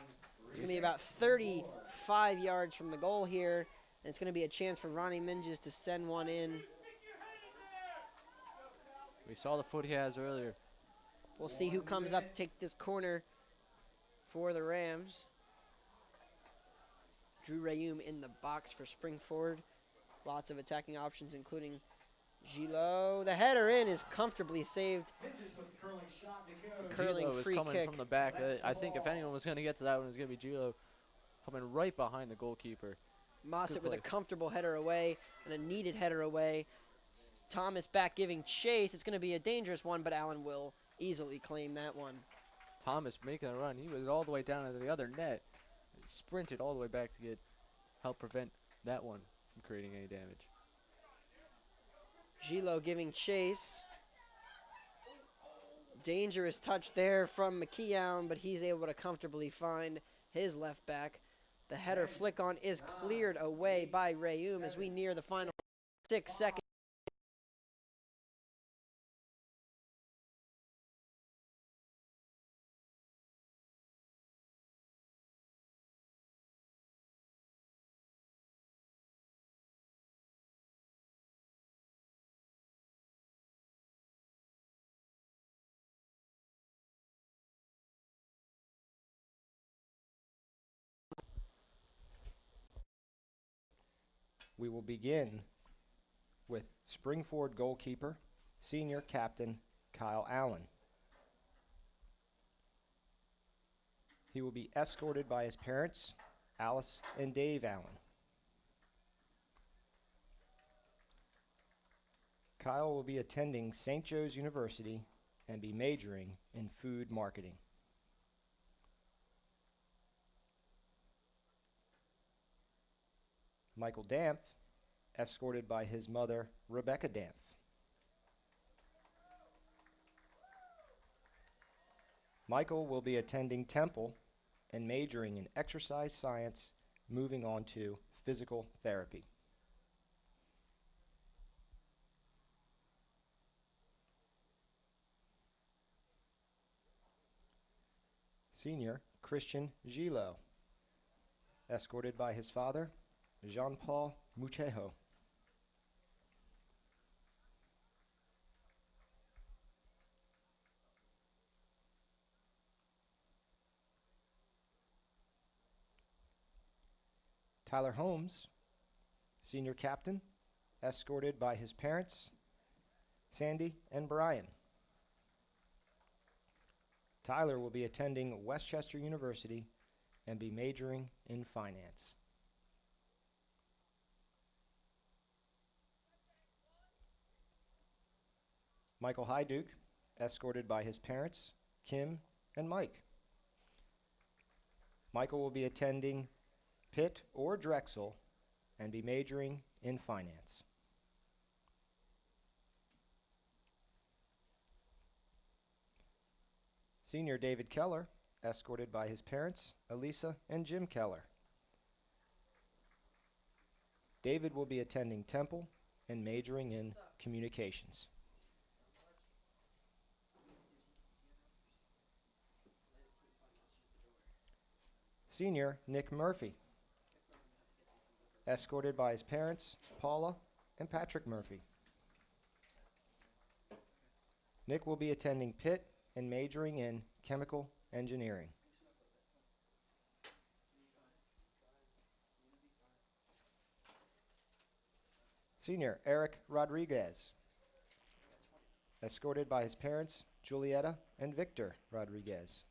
It's going to be about 35 yards from the goal here, and it's going to be a chance for Ronnie Minges to send one in. We saw the foot he has earlier. We'll see who comes up to take this corner for the Rams. Drew Rayum in the box for Springford. Lots of attacking options, including Gilo. The header in is comfortably saved. Curling Gilo is free coming kick. from the back. I think if anyone was going to get to that one, it was going to be Gilo coming right behind the goalkeeper. Mossett with a play. comfortable header away and a needed header away. Thomas back giving chase. It's going to be a dangerous one, but Allen will easily claim that one. Thomas making a run. He was all the way down to the other net. Sprinted all the way back to help prevent that one from creating any damage. Gilo giving chase. Dangerous touch there from McKeown, but he's able to comfortably find his left back. The header flick on is cleared away by Rayum as we near the final 6 seconds. We will begin with Springford goalkeeper, senior captain Kyle Allen. He will be escorted by his parents, Alice and Dave Allen. Kyle will be attending St. Joe's University and be majoring in food marketing. Michael Dampf, escorted by his mother, Rebecca Dampf. Michael will be attending Temple and majoring in exercise science, moving on to physical therapy. Senior Christian Gilo, escorted by his father, Jean-Paul Muchejo. Tyler Holmes, senior captain, escorted by his parents, Sandy and Brian. Tyler will be attending Westchester University and be majoring in finance. Michael Hyduke, escorted by his parents, Kim and Mike. Michael will be attending Pitt or Drexel and be majoring in finance. Senior David Keller, escorted by his parents, Elisa and Jim Keller. David will be attending Temple and majoring in communications. Senior Nick Murphy, escorted by his parents, Paula and Patrick Murphy. Nick will be attending Pitt and majoring in chemical engineering. Senior Eric Rodriguez, escorted by his parents, Julieta and Victor Rodriguez.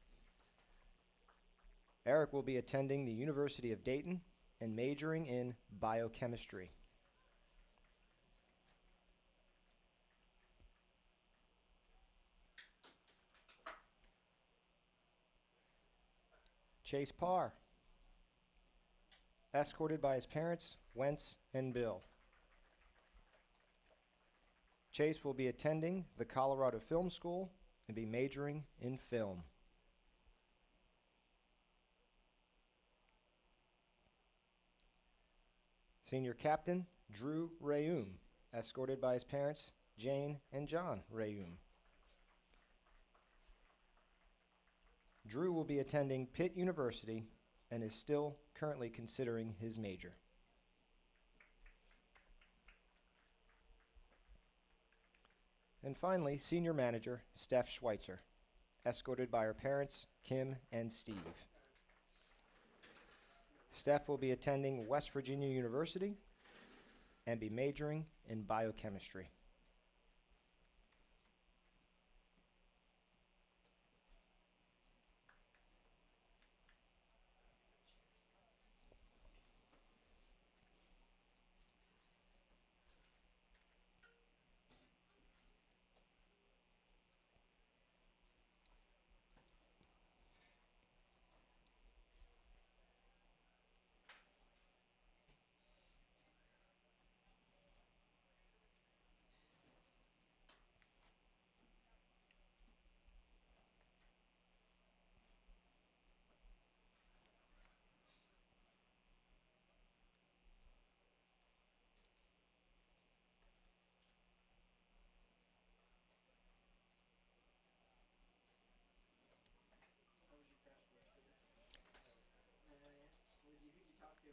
Eric will be attending the University of Dayton and majoring in biochemistry. Chase Parr, escorted by his parents, Wentz and Bill. Chase will be attending the Colorado Film School and be majoring in film. Senior Captain Drew Rayum, escorted by his parents, Jane and John Rayum. Drew will be attending Pitt University and is still currently considering his major. And finally, Senior Manager Steph Schweitzer, escorted by her parents, Kim and Steve. Steph will be attending West Virginia University and be majoring in biochemistry.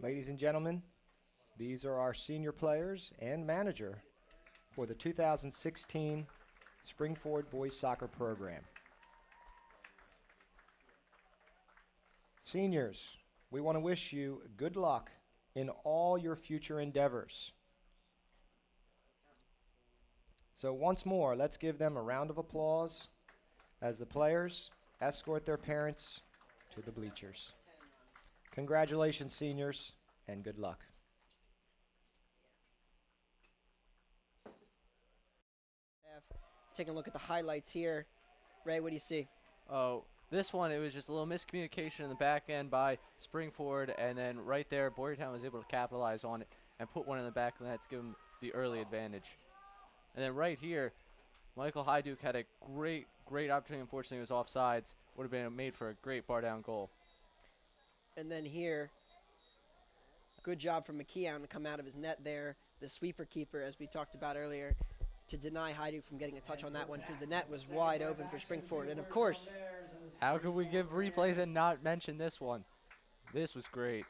Ladies and gentlemen, these are our senior players and manager for the 2016 Spring Forward Boys Soccer Program. Seniors, we want to wish you good luck in all your future endeavors. So once more, let's give them a round of applause as the players escort their parents to the bleachers. Congratulations, seniors, and good luck. Taking a look at the highlights here. Ray, what do you see? Oh, this one, it was just a little miscommunication in the back end by Springford, and then right there, Boyertown was able to capitalize on it and put one in the back of the net to give them the early advantage. And then right here, Michael Hyduke had a great opportunity. Unfortunately, it was offsides. Would have been made for a great bar down goal. And then here, good job from McKeown to come out of his net there. The sweeper keeper, as we talked about earlier, to deny Hyduke from getting a touch on that one because the net was wide open for Springford. And, of course, how could we give replays and not mention this one? This was great.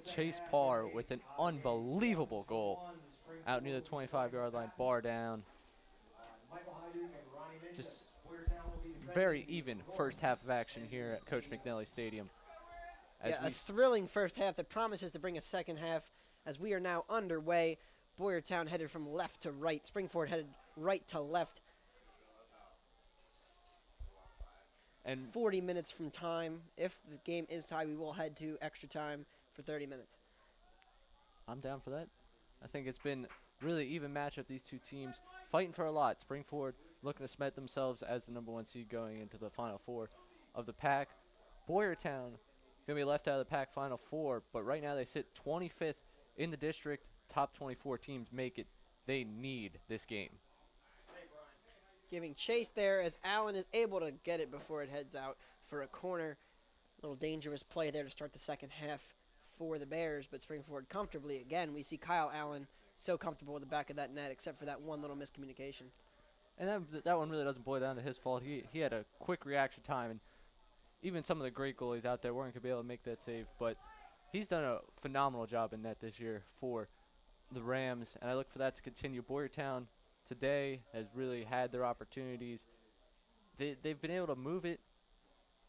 Chase Parr with an unbelievable goal out near the 25-yard line, bar down. Just very even first half of action here at Coach McNally Stadium. Yeah, a thrilling first half that promises to bring a second half as we are now underway. Boyertown headed from left to right. Springford headed right to left. And 40 minutes from time. If the game is tied, we will head to extra time for 30 minutes. I'm down for that. I think it's been really even matchup, these two teams fighting for a lot. Springford looking to cement themselves as the #1 seed going into the Final Four of the pack. Boyertown going to be left out of the pack Final Four, but right now they sit 25th in the district. Top 24 teams make it. They need this game. Giving chase there as Allen is able to get it before it heads out for a corner. Little dangerous play there to start the second half for the Bears, but Springford comfortably again. We see Kyle Allen so comfortable with the back of that net, except for that one little miscommunication. And that one really doesn't boil down to his fault. He had a quick reaction time, and even some of the great goalies out there weren't going to be able to make that save. But he's done a phenomenal job in net this year for the Rams, and I look for that to continue. Boyertown today has really had their opportunities. They've been able to move it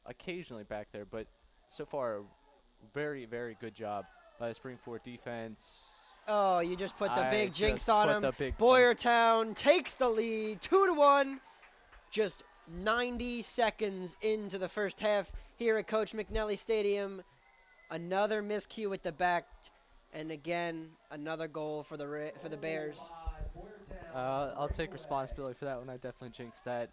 occasionally back there, but so far, a very, very good job by the Springford defense. Oh, you just put the big jinx just on put him. the big Boyertown takes the lead, 2-1. Just 90 seconds into the first half here at Coach McNally Stadium. Another miscue at the back, and again another goal for the Bears. I'll take responsibility for that one. I definitely jinxed that.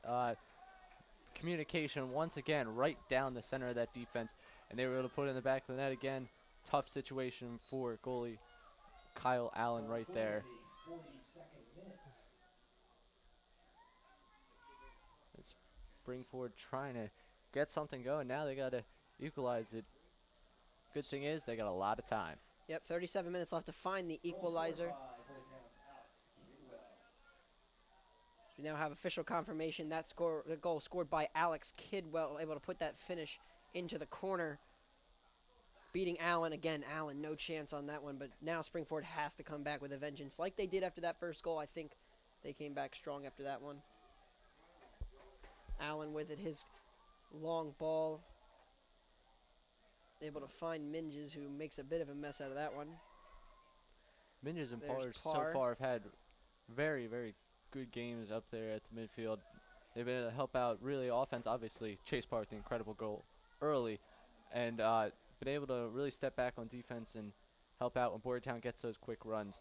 Communication once again right down the center of that defense, and they were able to put it in the back of the net again. Tough situation for goalie Kyle Allen right there. It's Springford trying to get something going. Now they got to equalize it. Good thing is they got a lot of time. Yep, 37 minutes left to find the equalizer. We now have official confirmation that the goal scored by Alex Kidwell, able to put that finish into the corner, beating Allen. Again, Allen, no chance on that one, but now Springford has to come back with a vengeance like they did after that first goal. I think they came back strong after that one. Allen with it, his long ball, able to find Minges, who makes a bit of a mess out of that one. Minges and There's Parr so far have had very, very good games up there at the midfield. They've been able to help out really offense. Obviously, Chase Parr with the incredible goal early, and been able to really step back on defense and help out when Boyertown gets those quick runs.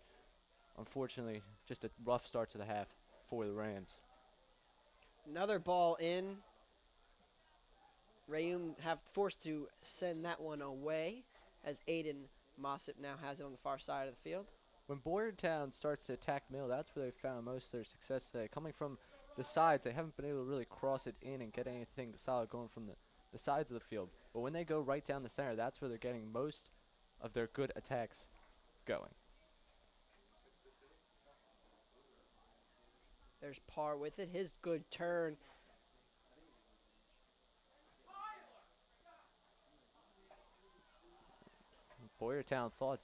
Unfortunately, just a rough start to the half for the Rams. Another ball in. Rayum have forced to send that one away as Aiden Mossip now has it on the far side of the field. When Boyertown starts to attack middle, that's where they found most of their success today. Coming from the sides, they haven't been able to really cross it in and get anything solid going from the sides of the field. But when they go right down the center, that's where they're getting most of their good attacks going. There's Parr with it, his good turn. Boyertown thought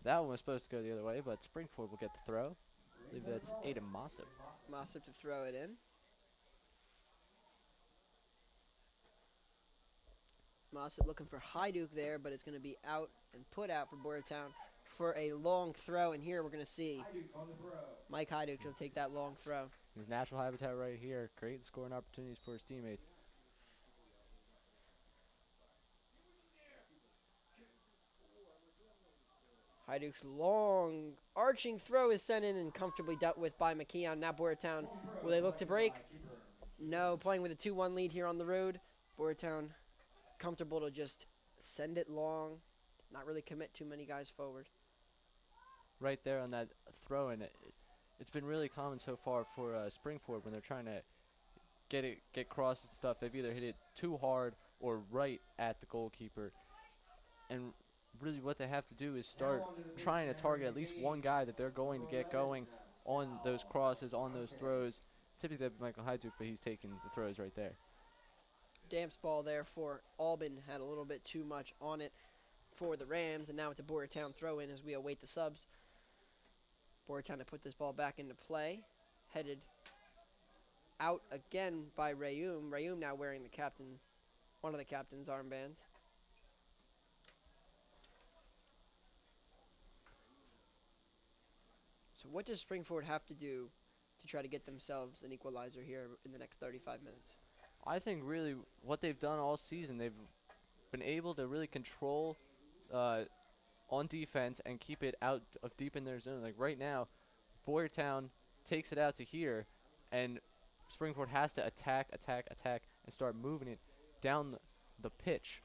that one was supposed to go the other way, but Springford will get the throw. I believe that's Aiden Mossip. Mossip to throw it in. Mossip looking for Hajduk there, but it's going to be out and put out for Boyertown for a long throw. And here we're going to see Mike Hajduk will take that long throw. His natural habitat right here. Great scoring opportunities for his teammates. Hajduk's long arching throw is sent in and comfortably dealt with by McKeon. Now Boyertown, will they look to break? No, playing with a 2-1 lead here on the road. Boyertown comfortable to just send it long, not really commit too many guys forward. Right there on that throw, and it's been really common so far for Springford when they're trying to get crosses and stuff. They've either hit it too hard or right at the goalkeeper. And really what they have to do is start trying to target at least one guy that they're going to get going on those crosses, on those throws. Typically that'd be Michael Hajduk, but he's taking the throws right there. Damps ball there for Albin, had a little bit too much on it for the Rams, and now it's a Boyertown throw in as we await the subs. Boyertown to put this ball back into play, headed out again by Rayum. Rayum now wearing one of the captain's armbands. So what does Springford have to do to try to get themselves an equalizer here in the next 35 minutes? I think really what they've done all season, they've been able to really control on defense and keep it out of deep in their zone. Like right now, Boyertown takes it out to here, and Springford has to attack, and start moving it down the pitch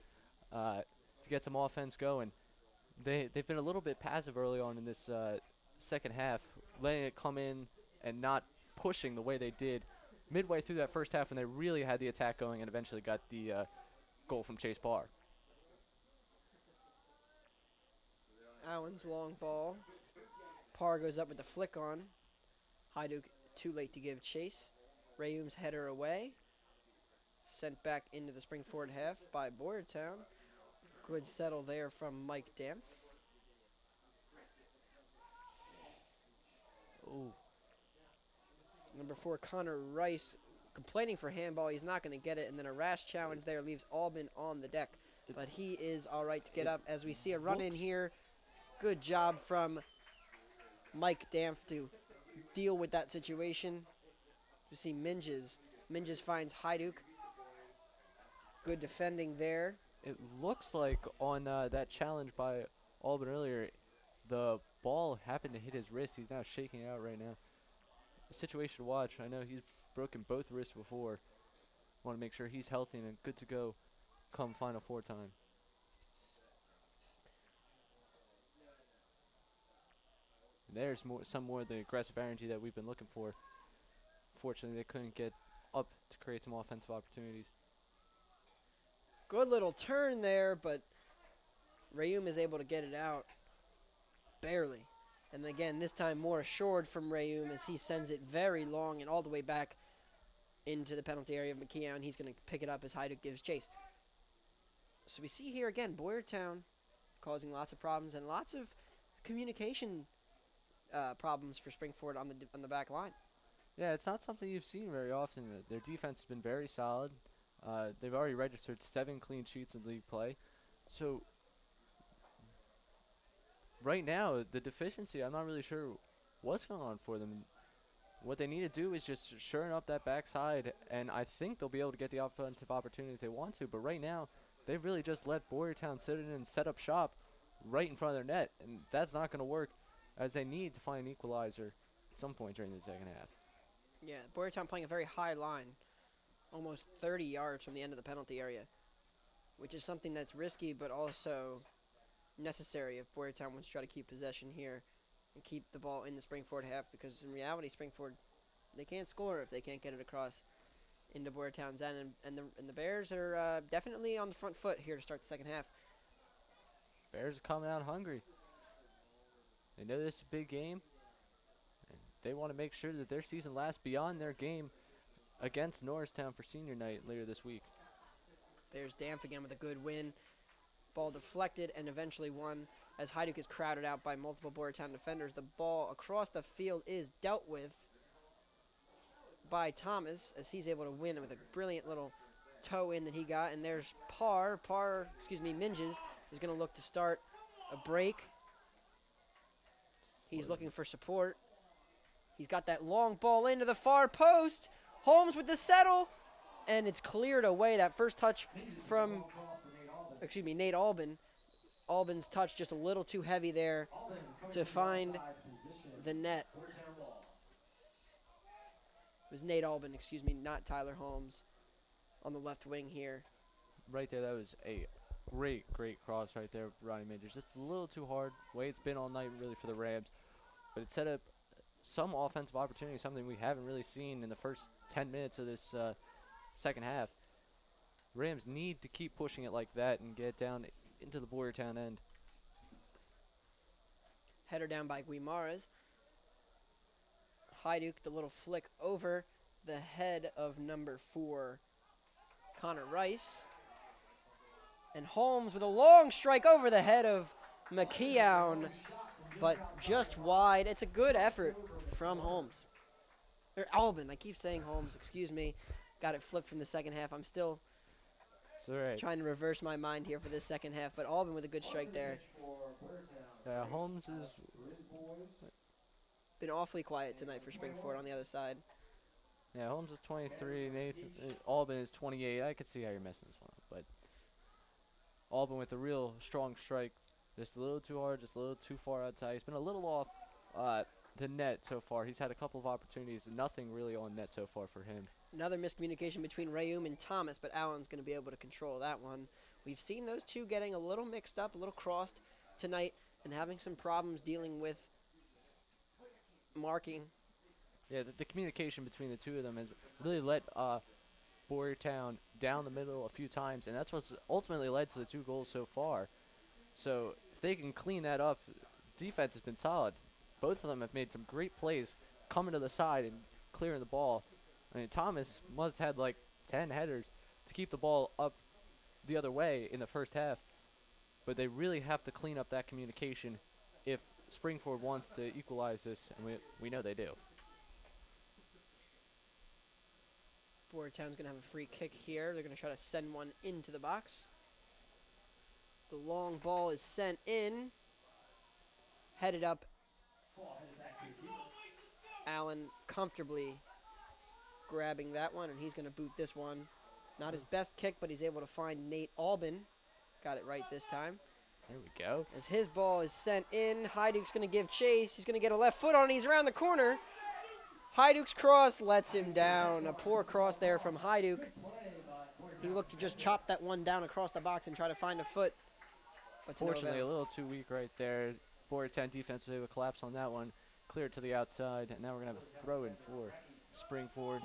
to get some offense going. They've been a little bit passive early on in this second half, letting it come in and not pushing the way they did midway through that first half when they really had the attack going and eventually got the goal from Chase Parr. Allen's long ball. Parr goes up with the flick on. Hajduk too late to give chase. Rayum's header away. Sent back into the Springford half by Boyertown. Good settle there from Mike Dampf. Ooh. Number 4, Connor Rice, complaining for handball. He's not going to get it, and then a rash challenge there leaves Albin on the deck. But he is all right to get up as we see a run in here. Good job from Mike Dampf to deal with that situation. You see Minges. Minges finds Hajduk. Good defending there. It looks like on that challenge by Albin earlier, the ball happened to hit his wrist. He's now shaking out right now. A situation to watch. I know he's broken both wrists before. Want to make sure he's healthy and good to go come Final Four time. And there's some more of the aggressive energy that we've been looking for. Fortunately, they couldn't get up to create some offensive opportunities. Good little turn there, but Rayum is able to get it out. Barely. And again, this time more assured from Rayum as he sends it very long and all the way back into the penalty area of McKeown. He's going to pick it up as Hajduk gives chase. So we see here again, Boyertown causing lots of problems and lots of communication problems for Springford on the back line. Yeah, it's not something you've seen very often. Their defense has been very solid. They've already registered 7 clean sheets in league play. So right now, the deficiency, I'm not really sure what's going on for them. What they need to do is just shoring up that backside, and I think they'll be able to get the offensive opportunities they want to. But right now, they've really just let Boyertown sit in and set up shop right in front of their net, and that's not going to work, as they need to find an equalizer at some point during the second half. Yeah, Boyertown playing a very high line, almost 30 yards from the end of the penalty area, which is something that's risky but also necessary if Boyertown wants to try to keep possession here and keep the ball in the Springford half, because in reality, Springford, they can't score if they can't get it across into Boyertown's end, and the Bears are definitely on the front foot here to start the second half. Bears are coming out hungry. They know this is a big game, and they want to make sure that their season lasts beyond their game against Norristown for senior night later this week. There's Dampf again with a good win. Ball deflected and eventually won as Hajduk is crowded out by multiple Boyertown defenders. The ball across the field is dealt with by Thomas as he's able to win with a brilliant little toe in that he got. And there's Minges is going to look to start a break. He's looking for support. He's got that long ball into the far post. Holmes with the settle, and it's cleared away. That first touch from, Nate Albin. Albin's touch just a little too heavy there to find the net. It was Nate Albin, not Tyler Holmes on the left wing here. Right there, that was a great cross right there, Ronnie Minges. It's a little too hard, the way it's been all night really for the Rams, but it set up some offensive opportunity, something we haven't really seen in the first 10 minutes of this second half. Rams need to keep pushing it like that and get down into the Boyertown end. Header down by Guimaraes. Hajduk, the little flick over the head of number 4, Connor Rice. And Holmes with a long strike over the head of McKeown, but just wide. It's a good effort from Holmes. Or Albin, I keep saying Holmes, excuse me. Got it flipped from the second half. I'm still trying to reverse my mind here for this second half, but Albin with a good strike there. Yeah, Holmes has been awfully quiet tonight for Springford on the other side. Yeah, Holmes is 23, Albin is 28. I could see how you're messing this one up, but Albin with a real strong strike. Just a little too hard, just a little too far outside. He's been a little off the net so far. He's had a couple of opportunities, nothing really on net so far for him. Another miscommunication between Rayum and Thomas, but Allen's going to be able to control that one. We've seen those two getting a little mixed up, a little crossed tonight, and having some problems dealing with marking. Yeah, the communication between the two of them has really let Boyertown down the middle a few times, and that's what's ultimately led to the 2 goals so far. So if they can clean that up, defense has been solid. Both of them have made some great plays coming to the side and clearing the ball. I mean, Thomas must have had like 10 headers to keep the ball up the other way in the first half, but they really have to clean up that communication if Springford wants to equalize this, and we know they do. Boyertown's going to have a free kick here. They're going to try to send one into the box. The long ball is sent in. Headed up. Allen comfortably grabbing that one, and he's going to boot this one. Not his best kick, but he's able to find Nate Albin. Got it right this time. There we go. As his ball is sent in, Hyduke's going to give chase. He's going to get a left foot on. He's around the corner. Hyduke's cross lets him down. A poor cross there from Hyduke. He looked to just chop that one down across the box and try to find a foot. But Fortunately, a little too weak right there. Boyertown defense was able to collapse on that one. Clear to the outside, and now we're going to have a throw-in for Springford.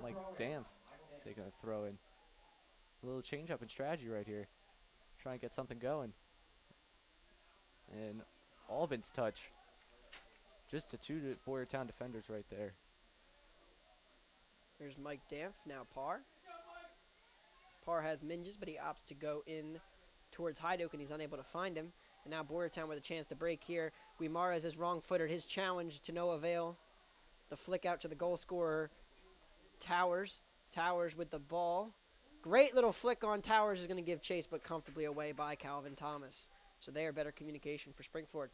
Mike Damp taking a throw-in. A little change-up in strategy right here. Try and get something going. And Albin's touch. Just the 2 Boyertown defenders right there. Here's Mike Damp, now Parr. Parr has Minges, but he opts to go in towards Hyduke, and he's unable to find him. And now Boyertown with a chance to break here. Guimarães is wrong-footed. His challenge to no avail. The flick out to the goal scorer, Towers. Towers with the ball. Great little flick on Towers is going to give chase, but comfortably away by Calvin Thomas. So they are better communication for Springford.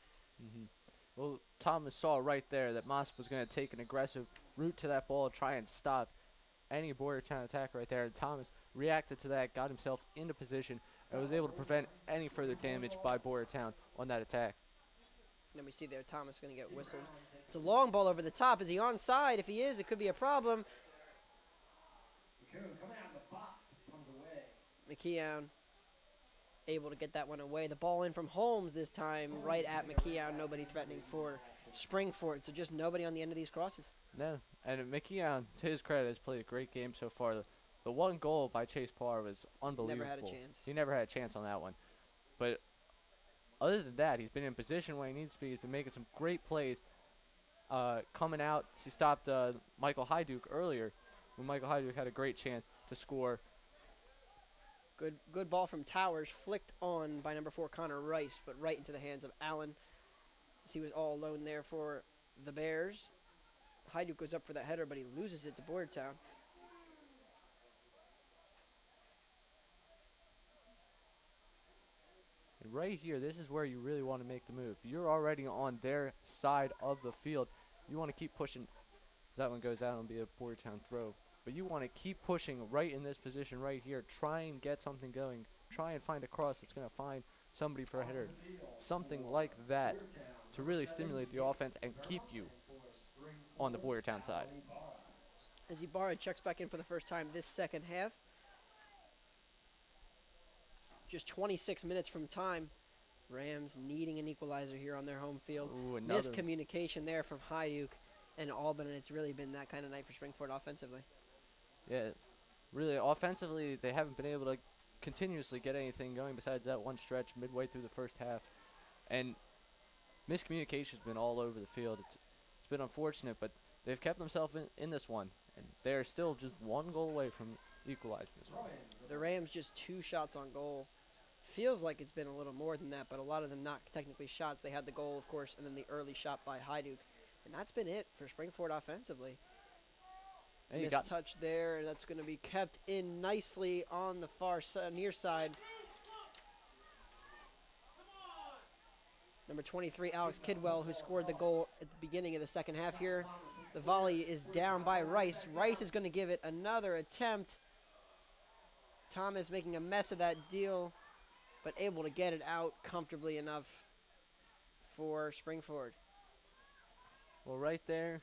Well, Thomas saw right there that Moss was going to take an aggressive route to that ball, try and stop any Boyertown attack right there. And Thomas reacted to that, got himself into position, and was able to prevent any further damage by Boyertown on that attack. And then we see there Thomas going to get whistled. It's a long ball over the top. Is he onside? If he is, it could be a problem. McKeown able to get that one away. The ball in from Holmes this time, right at McKeown. Nobody threatening for Springford, so just nobody on the end of these crosses. No, and McKeown, to his credit, has played a great game so far. The one goal by Chase Parr was unbelievable. Never had a chance. He never had a chance on that one. But other than that, he's been in position where he needs to be. He's been making some great plays. Coming out, he stopped Michael Hyduke earlier when Michael Hyduke had a great chance to score. Good ball from Towers, flicked on by number 4 Connor Rice, but right into the hands of Allen. As he was all alone there for the Bears. Hyduke goes up for that header, but he loses it to Boyertown. And right here, this is where you really want to make the move. You're already on their side of the field. You want to keep pushing. That one goes out and be a Boyertown throw. But you want to keep pushing right in this position right here. Try and get something going. Try and find a cross that's going to find somebody for a header. Something like that to really stimulate the offense and keep you on the Boyertown side. As Ibarra checks back in for the first time this second half. Just 26 minutes from time. Rams needing an equalizer here on their home field. Ooh, Miscommunication there from Hyduke and Albin, and it's really been that kind of night for Springford offensively. Yeah, really, offensively, they haven't been able to continuously get anything going besides that one stretch midway through the first half. And miscommunication's been all over the field. It's been unfortunate, but they've kept themselves in this one. And they're still just one goal away from equalizing this one. The Rams just 2 shots on goal. Feels like it's been a little more than that, but a lot of them not technically shots. They had the goal, of course, and then the early shot by Hyduke. And that's been it for Springford offensively. And Missed touch there. That's going to be kept in nicely on the far near side. Number 23, Alex Kidwell, who scored the goal at the beginning of the second half here. The volley is down by Rice. Rice is going to give it another attempt. Thomas making a mess of that deal, but able to get it out comfortably enough for Springford. Well, right there,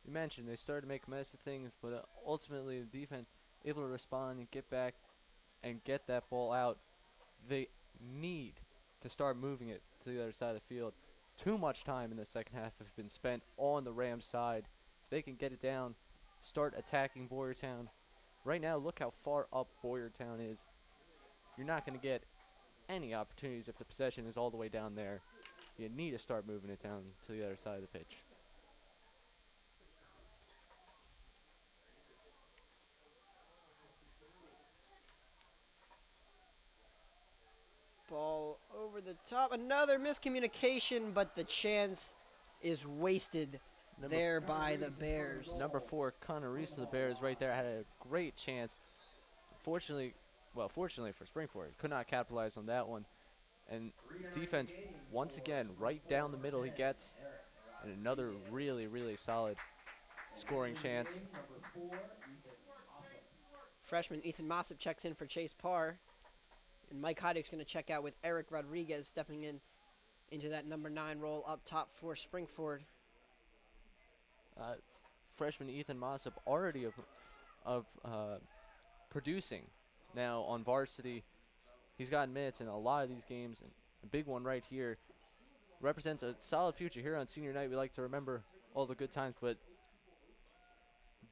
you mentioned they started to make a mess of things, but ultimately the defense able to respond and get back and get that ball out. They need to start moving it to the other side of the field. Too much time in the second half has been spent on the Rams side. If they can get it down, start attacking Boyertown. Right now, look how far up Boyertown is. You're not going to get any opportunities if the possession is all the way down there. You need to start moving it down to the other side of the pitch. Ball over the top. Another miscommunication, but the chance is wasted there by the Bears. Number 4, Connor Reese of the Bears right there had a great chance. Fortunately for Springford, could not capitalize on that one. And defense, once again, right down the middle he gets. And another really, really solid scoring chance. Freshman Ethan Mossop checks in for Chase Parr. And Mike Heidick's going to check out with Eric Rodriguez stepping into that number 9 role up top for Springford. Freshman Ethan Mossop already producing now on varsity. He's gotten minutes in a lot of these games, and a big one right here. Represents a solid future here on senior night. We like to remember all the good times, but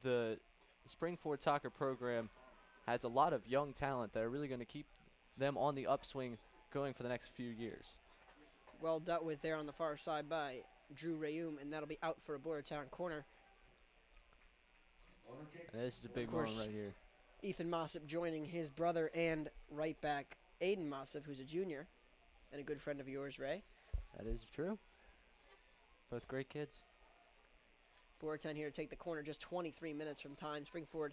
the Springford soccer program has a lot of young talent that are really going to keep them on the upswing going for the next few years. Well dealt with there on the far side by Drew Rayum, and that'll be out for a Boyertown corner. And this is a big one right here. Ethan Mossop joining his brother and right back Aiden Mossop, who's a junior and a good friend of yours, Ray. That is true. Both great kids. Boyertown here to take the corner just 23 minutes from time. Springford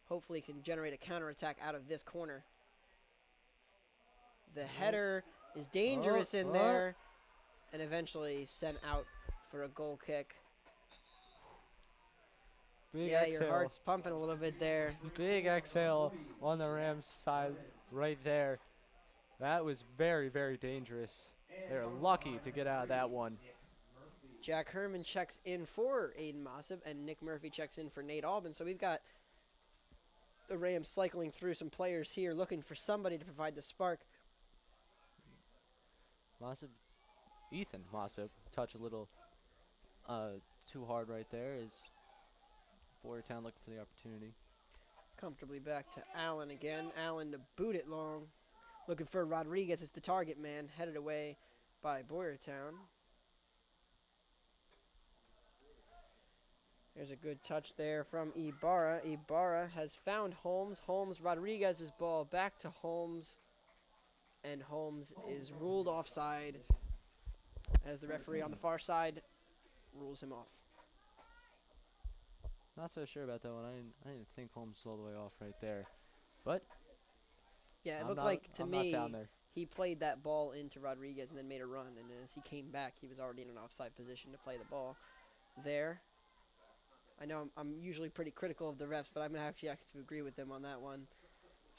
hopefully can generate a counterattack out of this corner. The header is dangerous in there and eventually sent out for a goal kick. Big yeah, exhale. Your heart's pumping a little bit there. Big exhale on the Rams side right there. That was very, very dangerous. They're lucky to get out of that one. Jack Herman checks in for Aiden Mossop, and Nick Murphy checks in for Nate Albin. So we've got the Rams cycling through some players here, looking for somebody to provide the spark. Ethan Mossop touch a little too hard right there. Is Boyertown looking for the opportunity. Comfortably back to Allen again. Allen to boot it long. Looking for Rodriguez as the target man, headed away by Boyertown. There's a good touch there from Ibarra. Ibarra has found Holmes. Holmes, Rodriguez's ball back to Holmes. And Holmes is ruled offside as the referee on the far side rules him off. Not so sure about that one. I didn't think Holmes was all the way off right there. But yeah, it I'm looked not, like to I'm me not down there. he played that ball into Rodriguez and then made a run. And as he came back, he was already in an offside position to play the ball there. I know I'm usually pretty critical of the refs, but I'm going to have to agree with them on that one.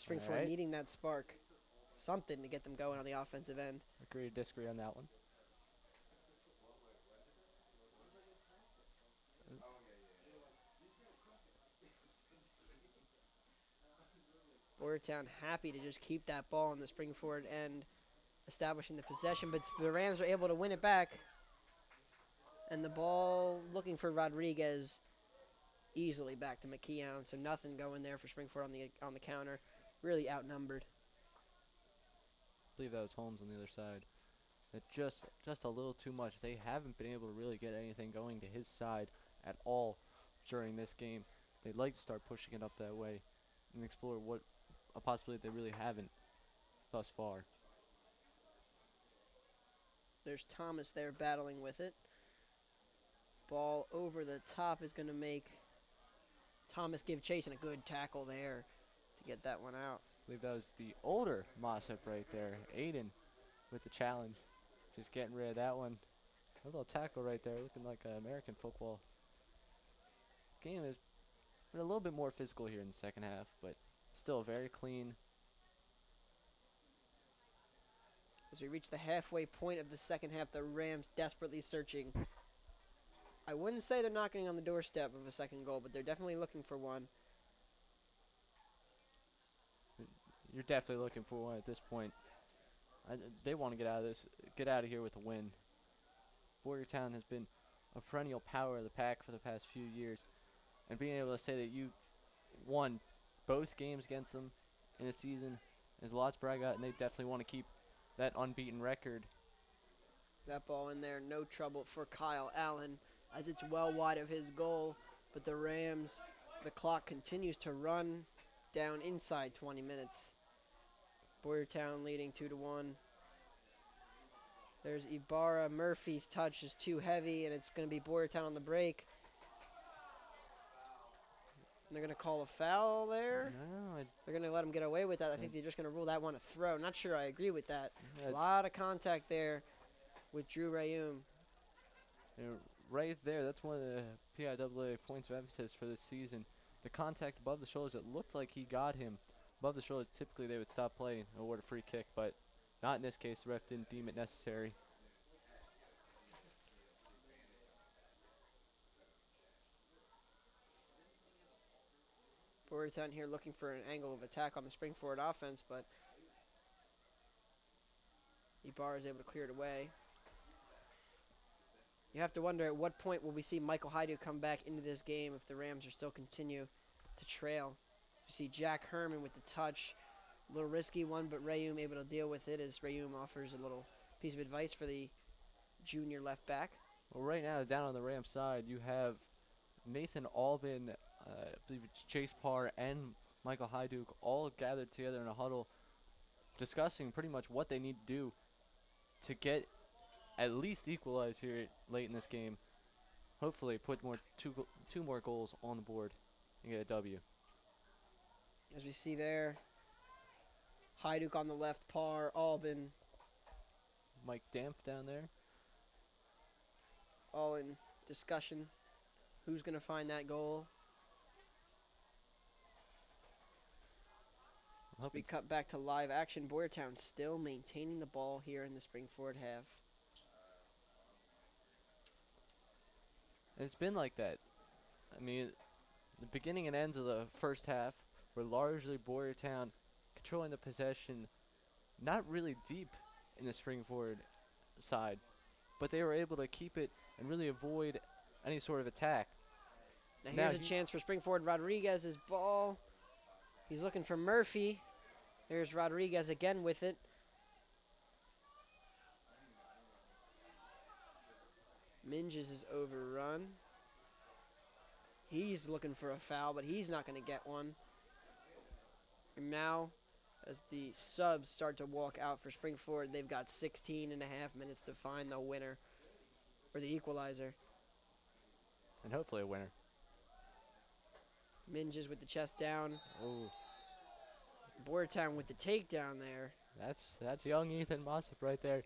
Springford needing that spark. Something to get them going on the offensive end. Agree to disagree on that one. Boyertown happy to just keep that ball in the Springford end, establishing the possession, but the Rams are able to win it back. And the ball looking for Rodriguez easily back to McKeown, so nothing going there for Springford on the counter. Really outnumbered. I believe that was Holmes on the other side. It just a little too much. They haven't been able to really get anything going to his side at all during this game. They'd like to start pushing it up that way and explore what a possibility they really haven't thus far. There's Thomas there battling with it. Ball over the top is going to make Thomas give chase, and a good tackle there to get that one out. I believe that was the older Mossop right there. Aiden with the challenge. Just getting rid of that one. A little tackle right there, looking like American football. Game has been a little bit more physical here in the second half, but still very clean. As we reach the halfway point of the second half, the Rams desperately searching I wouldn't say they're knocking on the doorstep of a second goal, but they're definitely looking for one. You're definitely looking for one at this point. They want to get out of here with a win. Boyertown has been a perennial power of the pack for the past few years, and being able to say that you won both games against them in a season is a lot to brag about, and they definitely want to keep that unbeaten record. That ball in there, no trouble for Kyle Allen as it's well wide of his goal, but the Rams, the clock continues to run down inside 20 minutes. Boyertown leading 2-1. There's Ibarra. Murphy's touch is too heavy, and it's going to be Boyertown on the break. And they're going to call a foul there. No, They're going to let him get away with that. I think they're just going to rule that one a throw. Not sure I agree with that. A lot of contact there with Drew Rayum. right there, that's one of the PIAA points of emphasis for this season. The contact above the shoulders, it looked like he got him above the shoulders. Typically they would stop play and award a free kick, but not in this case. The ref didn't deem it necessary. Boyertown here looking for an angle of attack on the spring forward offense, but Ibarra is able to clear it away. You have to wonder at what point will we see Michael Haidu come back into this game if the Rams are still continue to trail. You see Jack Herman with the touch. A little risky one, but Rayum able to deal with it as Rayum offers a little piece of advice for the junior left back. Well, right now, down on the Rams side, you have Nathan Albin, I believe it's Chase Parr, and Michael Haiduke all gathered together in a huddle discussing pretty much what they need to do to get at least equalize here late in this game. Hopefully put two more goals on the board and get a W. As we see there, Haiduke on the left, Parr, Albin, Mike Damp down there. all in discussion. Who's going to find that goal? We cut back to live action. Boyertown still maintaining the ball here in the spring forward half. And it's been like that. I mean, the beginning and ends of the first half were largely Boyertown controlling the possession, not really deep in the spring forward side, but they were able to keep it and really avoid any sort of attack. Now here's a chance for spring forward Rodriguez's ball. He's looking for Murphy. There's Rodriguez again with it. Minges is overrun. He's looking for a foul, but he's not going to get one. And now, as the subs start to walk out for spring forward, they've got 16 and a half minutes to find the winner or the equalizer. And hopefully a winner. Minges with the chest down. Oh, Boyertown with the takedown there. that's young Ethan Mossop right there.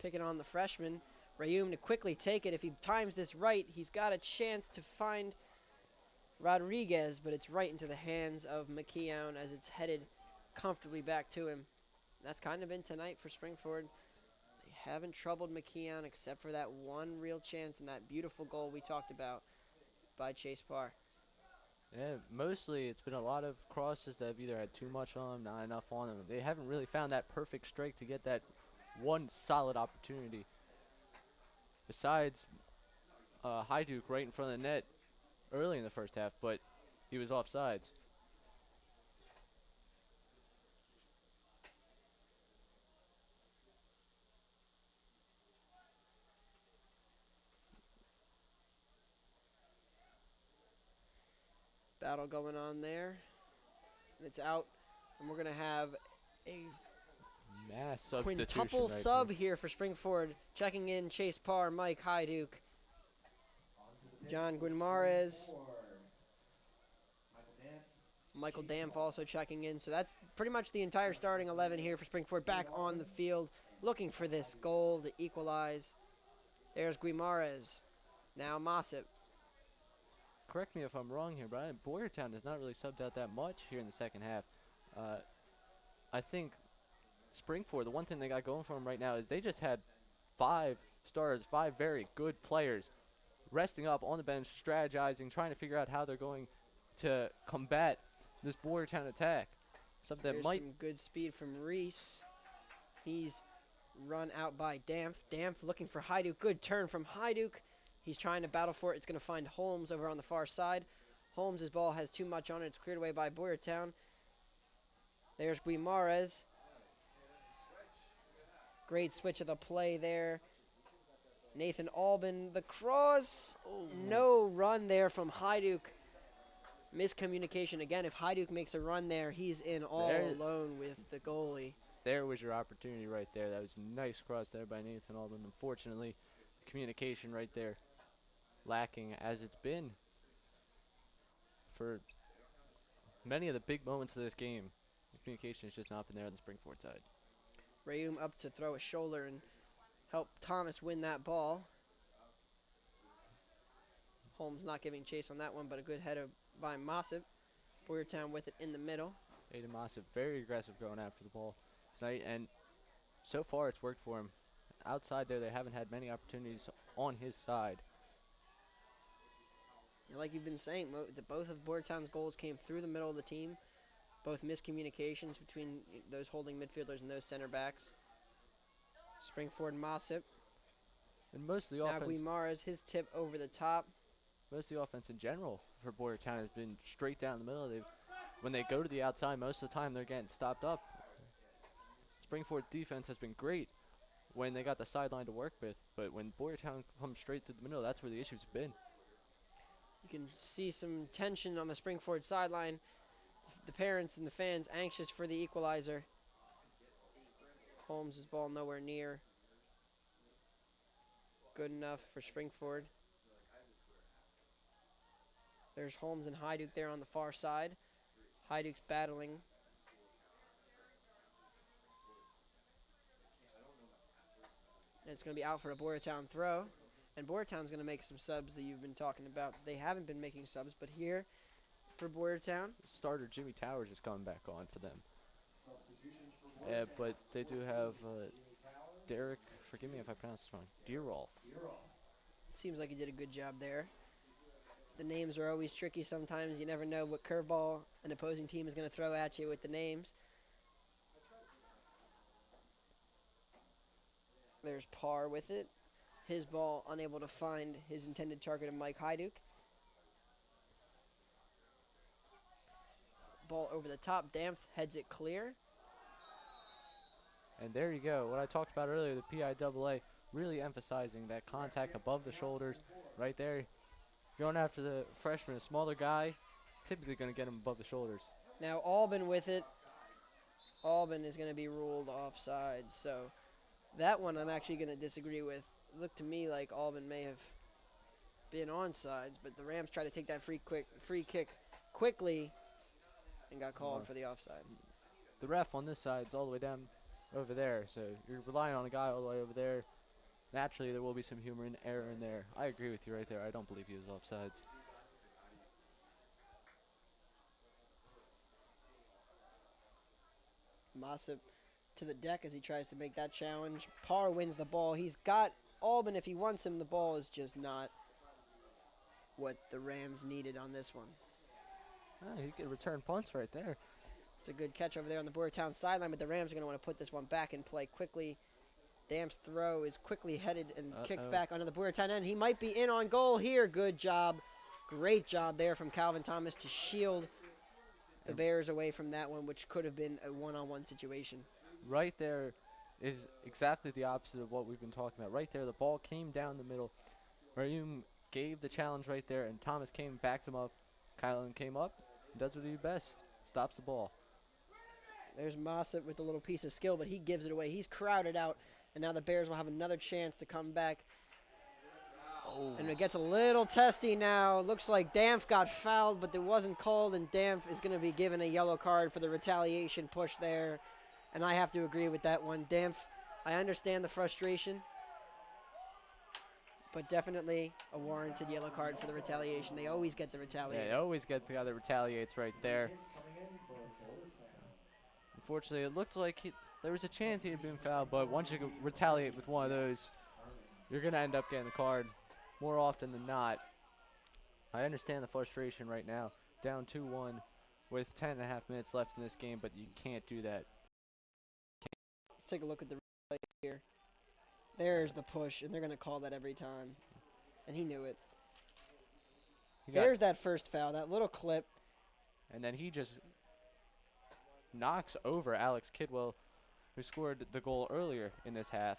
Picking on the freshman. Rayum to quickly take it. If he times this right, he's got a chance to find Rodriguez, but it's right into the hands of McKeown as it's headed comfortably back to him. That's kind of been tonight for Springford. They haven't troubled McKeown except for that one real chance and that beautiful goal we talked about by Chase Parr. Yeah, mostly it's been a lot of crosses that have either had too much on them, not enough on them. They haven't really found that perfect strike to get that one solid opportunity. Besides Haiduke right in front of the net early in the first half, but he was offsides. Battle going on there. And it's out. And we're going to have a Mass substitution quintuple right sub there. here for Springford. Checking in Chase Parr, Mike Haiduke, John Guimarães, Michael Damp also checking in. So that's pretty much the entire starting 11 here for Springford back on the field, looking for this goal to equalize. There's Guimarães. Now Mossop. Correct me if I'm wrong here, Brian. Boyertown has not really subbed out that much here in the second half. I think Springford, the one thing they got going for them right now is they just had 5 starters, 5 very good players, resting up on the bench, strategizing, trying to figure out how they're going to combat this Boyertown attack. Something that There's might some good speed from Reese. He's run out by Damf. Damf looking for Hajduk. Good turn from Hajduk. He's trying to battle for it. It's going to find Holmes over on the far side. Holmes' ball has too much on it. It's cleared away by Boyertown. There's Guimarães. Great switch of the play there. Nathan Albin, the cross. No run there from Hajduk. Miscommunication again. If Hajduk makes a run there, he's in all alone with the goalie. There was your opportunity right there. That was a nice cross there by Nathan Albin. Unfortunately, communication right there lacking, as it's been for many of the big moments of this game. The communication has just not been there on the Springford side. Rayum up to throw a shoulder and help Thomas win that ball. Holmes not giving chase on that one, but a good header by Mossip. Boyertown with it in the middle. Aiden Mossip very aggressive going after the ball tonight, and so far it's worked for him. Outside there, they haven't had many opportunities on his side. Like you've been saying, both of Boyertown's goals came through the middle of the team. Both miscommunications between those holding midfielders and those center backs. Springford and Mossip. And most of the Now offense, Guimarães, his tip over the top. most of the offense in general for Boyertown has been straight down the middle. When they go to the outside, most of the time they're getting stopped up. Springford defense has been great when they got the sideline to work with, but when Boyertown comes straight through the middle, that's where the issues have been. You can see some tension on the Springford sideline. The parents and the fans anxious for the equalizer. Holmes' ball nowhere near. Good enough for Springford. There's Holmes and Hajduk there on the far side. Hajduk's battling. And it's going to be out for a Boyertown throw. And Boyertown's going to make some subs that you've been talking about. They haven't been making subs, but here for Boyertown. Starter Jimmy Towers is coming back on for them. Yeah, but they do have Derek, forgive me if I pronounce this wrong, Deerolf. Seems like he did a good job there. The names are always tricky sometimes. You never know what curveball an opposing team is going to throw at you with the names. There's Parr with it. His ball unable to find his intended target of Mike Hajduk. Ball over the top. Damf heads it clear. And there you go. What I talked about earlier, the PIAA really emphasizing that contact above the shoulders right there. Going after the freshman, a smaller guy, typically going to get him above the shoulders. Now Albin with it. Albin is going to be ruled offside. So that one I'm actually going to disagree with. It looked to me like Albin may have been onside, but the Rams tried to take that free kick quickly and got called for the offside. The ref on this side is all the way down over there, so you're relying on a guy all the way over there. Naturally, there will be some humor and error in there. I agree with you right there. I don't believe he was offsides. Mossip to the deck as he tries to make that challenge. Parr wins the ball. He's got Albin if he wants him. The ball is just not what the Rams needed on this one. He could return punts right there. It's a good catch over there on the Boyertown sideline, but the Rams are going to want to put this one back in play quickly. Dam's throw is quickly headed and kicked back onto the Boyertown end. He might be in on goal here. Good job. Great job there from Calvin Thomas to shield the Bears away from that one, which could have been a one-on-one situation. Right there is exactly the opposite of what we've been talking about. Right there, the ball came down the middle. Rayum gave the challenge right there, and Thomas came, backed him up. Kylan came up, does what he does best, stops the ball. There's Mossip with a little piece of skill, but he gives it away. He's crowded out, and now the Bears will have another chance to come back. And it gets a little testy now. Looks like Damf got fouled, but it wasn't called, and Damf is going to be given a yellow card for the retaliation push there. And I have to agree with that one. Damf, I understand the frustration, but definitely a warranted yellow card for the retaliation. They always get the retaliation. Yeah, they always get the guy that retaliates right there. Unfortunately, it looked like there was a chance he had been fouled, but once you retaliate with one of those, you're going to end up getting the card more often than not. I understand the frustration right now. Down 2-1 with 10.5 minutes left in this game, but you can't do that. Let's take a look at the replay here. There's the push, and they're going to call that every time. And he knew it. There's that first foul, that little clip. And then he just knocks over Alex Kidwell, who scored the goal earlier in this half.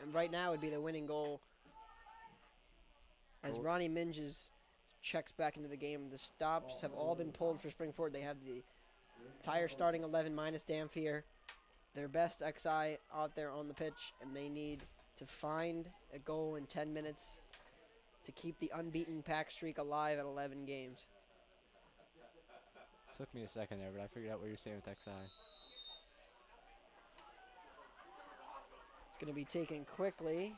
And right now would be the winning goal. As Ronnie Minges checks back into the game, the stops have all been pulled for Springford. They have the entire starting 11 minus Dampier, their best XI out there on the pitch, and they need to find a goal in 10 minutes to keep the unbeaten pack streak alive at 11 games. Took me a second there, but I figured out what you're saying with XI. It's going to be taken quickly.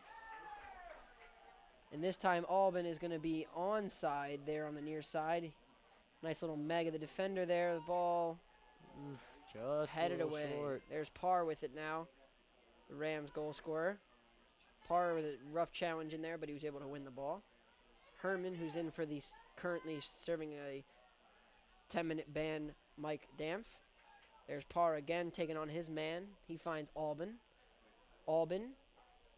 And this time Albin is going to be onside there on the near side. Nice little meg of the defender there. The ball Just headed away. Short. There's Parr with it now, the Rams goal scorer. Parr with a rough challenge in there, but he was able to win the ball. Herman, who's in for the currently serving a 10-minute ban, Mike Dampf. There's Parr again, taking on his man. He finds Albin. Albin,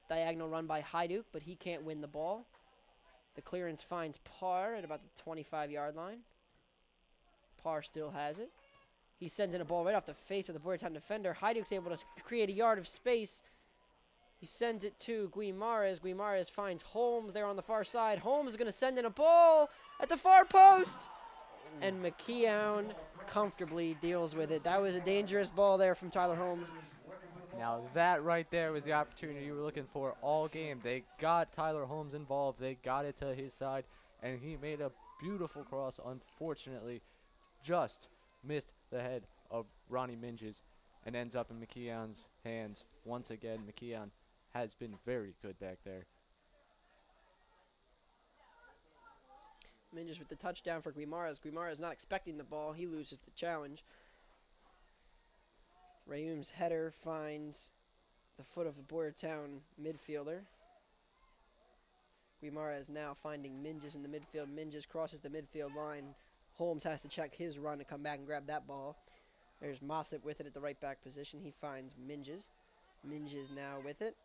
diagonal run by Hajduk, but he can't win the ball. The clearance finds Parr at about the 25-yard line. Parr still has it. He sends in a ball right off the face of the Boyertown defender. Hajduk's able to create a yard of space. He sends it to Guimarães. Guimarães finds Holmes there on the far side. Holmes is going to send in a ball at the far post. And McKeown comfortably deals with it. That was a dangerous ball there from Tyler Holmes. Now that right there was the opportunity you were looking for all game. They got Tyler Holmes involved. They got it to his side, and he made a beautiful cross. Unfortunately, just missed the head of Ronnie Minges and ends up in McKeown's hands. Once again, McKeown has been very good back there. Minges with the touchdown for Guimarães. Guimarães not expecting the ball. He loses the challenge. Rayum's header finds the foot of the Boyertown midfielder. Guimarães now finding Minges in the midfield. Minges crosses the midfield line. Holmes has to check his run to come back and grab that ball. There's Mossip with it at the right back position. He finds Minges. Minges now with it.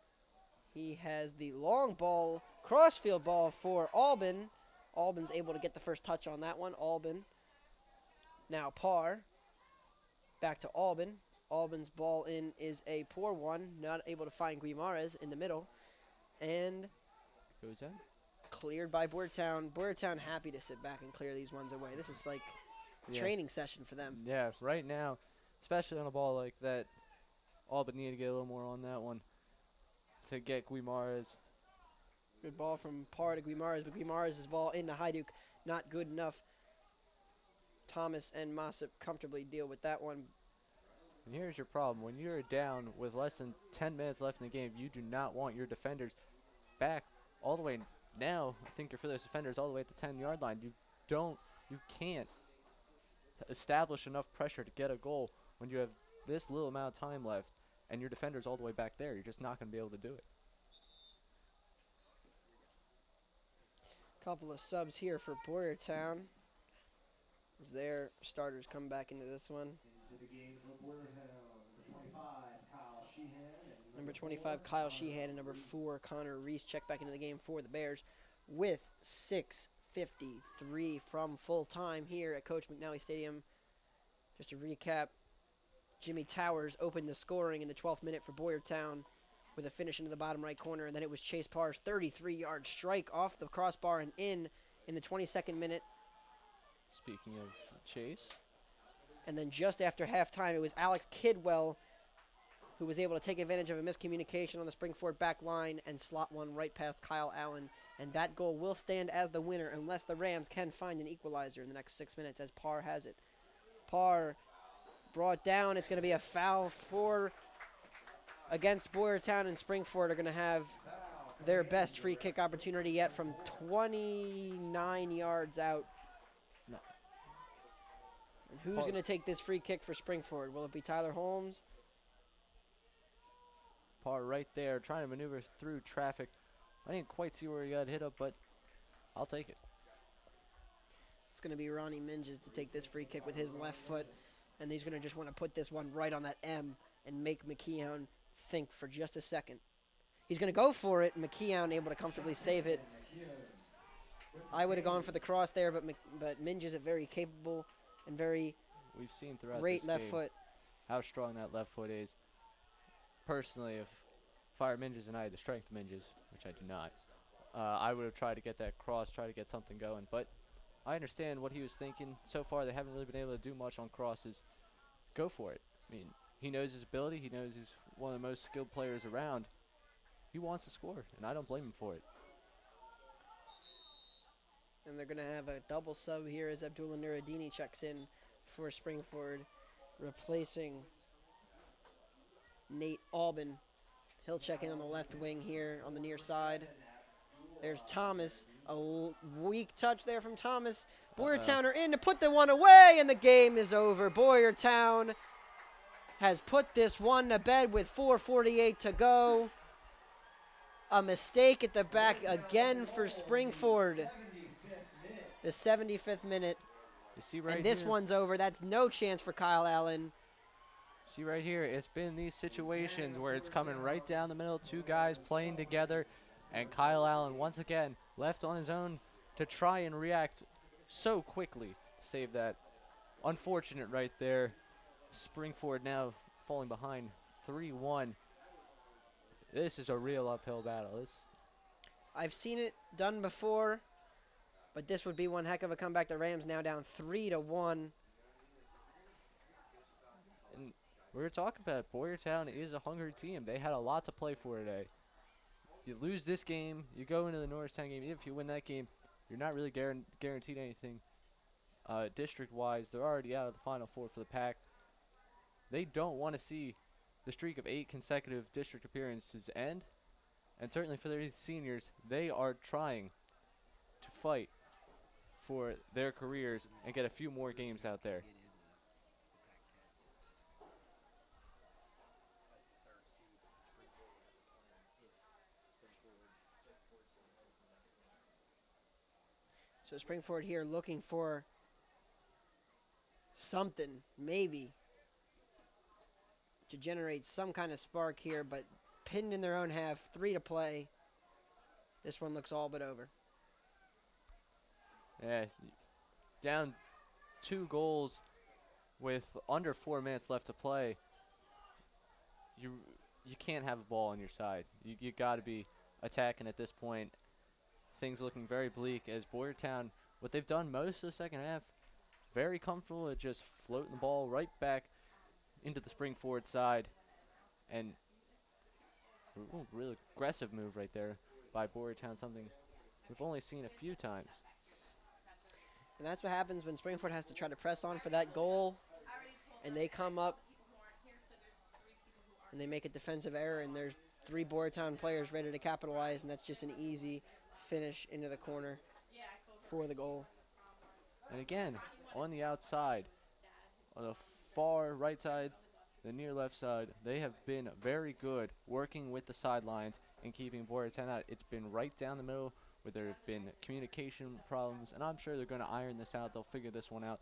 He has the long ball, crossfield ball for Albin. Albin's able to get the first touch on that one. Albin. Now Parr. Back to Albin. Albin's ball in is a poor one. Not able to find Guimarães in the middle. And Goes in. cleared by Boyertown. Boyertown happy to sit back and clear these ones away. This is like a training session for them. Yeah, right now, especially on a ball like that, Albin need to get a little more on that one to get Guimarães. Good ball from Parr to Guimarães, but Guimarães' ball into Hajduk. Not good enough. Thomas and Mossip comfortably deal with that one. And here's your problem. When you're down with less than 10 minutes left in the game, you do not want your defenders back all the way. Now, I think your Phillies defenders all the way at the 10-yard line. You can't establish enough pressure to get a goal when you have this little amount of time left and your defender's all the way back there. You're just not going to be able to do it. Couple of subs here for Boyertown as their starters come back into this one. Into the game for Boyertown, Number 25, Kyle Sheehan, and number 4, Connor Reese check back into the game for the Bears with 6:53 from full time here at Coach McNally Stadium. Just to recap, Jimmy Towers opened the scoring in the 12th minute for Boyertown with a finish into the bottom right corner, and then it was Chase Parr's 33-yard strike off the crossbar and in the 22nd minute. Speaking of Chase. And then just after halftime, it was Alex Kidwell who was able to take advantage of a miscommunication on the Springford back line and slot one right past Kyle Allen. And that goal will stand as the winner unless the Rams can find an equalizer in the next 6 minutes, as Parr has it. Parr brought down. It's going to be a foul against Boyertown, and Springford are going to have their best free kick opportunity yet from 29 yards out. No. And who's going to take this free kick for Springford? Will it be Tyler Holmes? Parr right there trying to maneuver through traffic I didn't quite see where he got hit up, but I'll take it. It's going to be Ronnie Minges to take this free kick with his left foot, and he's going to just want to put this one right on that M and make McKeown think for just a second. He's going to go for it, and McKeown able to comfortably save it. I would have gone for the cross there, but Minges is very capable and very We've seen throughout great this left game foot. how strong that left foot is. Personally, if Fire Minges and I had the strength Minges, which I do not, I would have tried to get that cross, try to get something going. But I understand what he was thinking. So far, they haven't really been able to do much on crosses. Go for it. I mean, he knows his ability. He knows he's one of the most skilled players around. He wants to score, and I don't blame him for it. And they're going to have a double sub here as Abdullah Nuruddini checks in for Springford, replacing Nate Albin. He'll check in on the left wing here on the near side. There's Thomas. A weak touch there from Thomas. Boyertown are in to put the one away, and the game is over. Boyertown has put this one to bed with 4:48 to go. A mistake at the back again for Springford. The 75th minute. You see right And this here, one's over. That's no chance for Kyle Allen. See right here, it's been these situations where it's coming right down the middle, two guys playing together, and Kyle Allen once again left on his own to try and react so quickly to save that. Unfortunate right there. Springford now falling behind 3-1. This is a real uphill battle. I've seen it done before, but this would be one heck of a comeback. The Rams now down 3-1. And we were talking about it. Boyertown is a hungry team. They had a lot to play for today. You lose this game, you go into the Norristown game. Even if you win that game, you're not really guaranteed anything. District-wise, they're already out of the Final Four for the Pac. They don't want to see the streak of 8 consecutive district appearances end. And certainly for these seniors, they are trying to fight for their careers and get a few more games out there. So Springford here looking for something, maybe, to generate some kind of spark here, but pinned in their own half, 3 to play. This one looks all but over. Yeah, down 2 goals with under 4 minutes left to play. You can't have a ball on your side. You got to be attacking at this point. Things looking very bleak as Boyertown, what they've done most of the second half, very comfortable at just floating the ball right back into the Springford side. And really aggressive move right there by Boyertown, something we've only seen a few times. And that's what happens when Springford has to try to press on for that goal, and they come up and they make a defensive error, and there's 3 Boyertown players ready to capitalize, and that's just an easy finish into the corner for the goal. And again, on the outside, on the far right side, the near left side, they have been very good working with the sidelines and keeping Boyertown out. It's been right down the middle where there have been communication problems, and I'm sure they're going to iron this out. They'll figure this one out.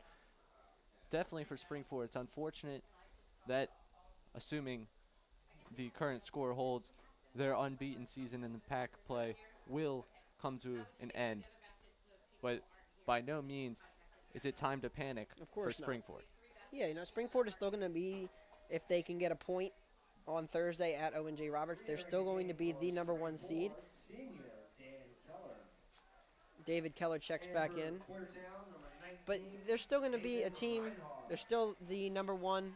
Definitely for Springford, it's unfortunate that, assuming the current score holds, their unbeaten season in the Pac play will come to an end. But by no means is it time to panic for Springford. Yeah, Springford is still going to be, if they can get a point on Thursday at O&J Roberts, they're still going to be the number 1 seed. David Keller checks back in. But they're still going to be a team. They're still the number 1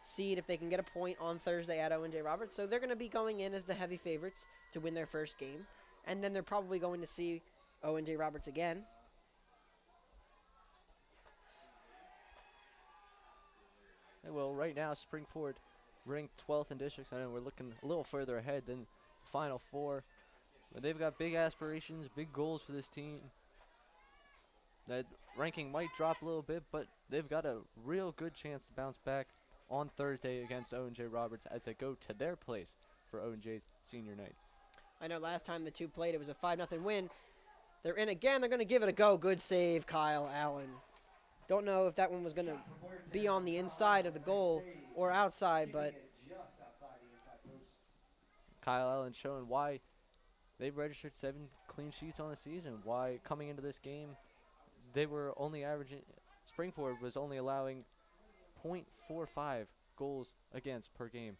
seed if they can get a point on Thursday at O&J Roberts. So they're going to be going in as the heavy favorites to win their first game. And then they're probably going to see O&J Roberts again. Well, right now, Springford ranked 12th in districts. I know we're looking a little further ahead than the Final Four. But they've got big aspirations, big goals for this team. That ranking might drop a little bit, but they've got a real good chance to bounce back on Thursday against O&J Roberts as they go to their place for O&J's senior night. I know last time the two played, it was a 5-0 win. They're in again. They're going to give it a go. Good save, Kyle Allen. Don't know if that one was going to be on the inside of the goal or outside, but Just outside the inside post. Kyle Allen showing why they've registered 7 clean sheets on the season. Why coming into this game, they were only averaging, Springford was only allowing .45 goals against per game.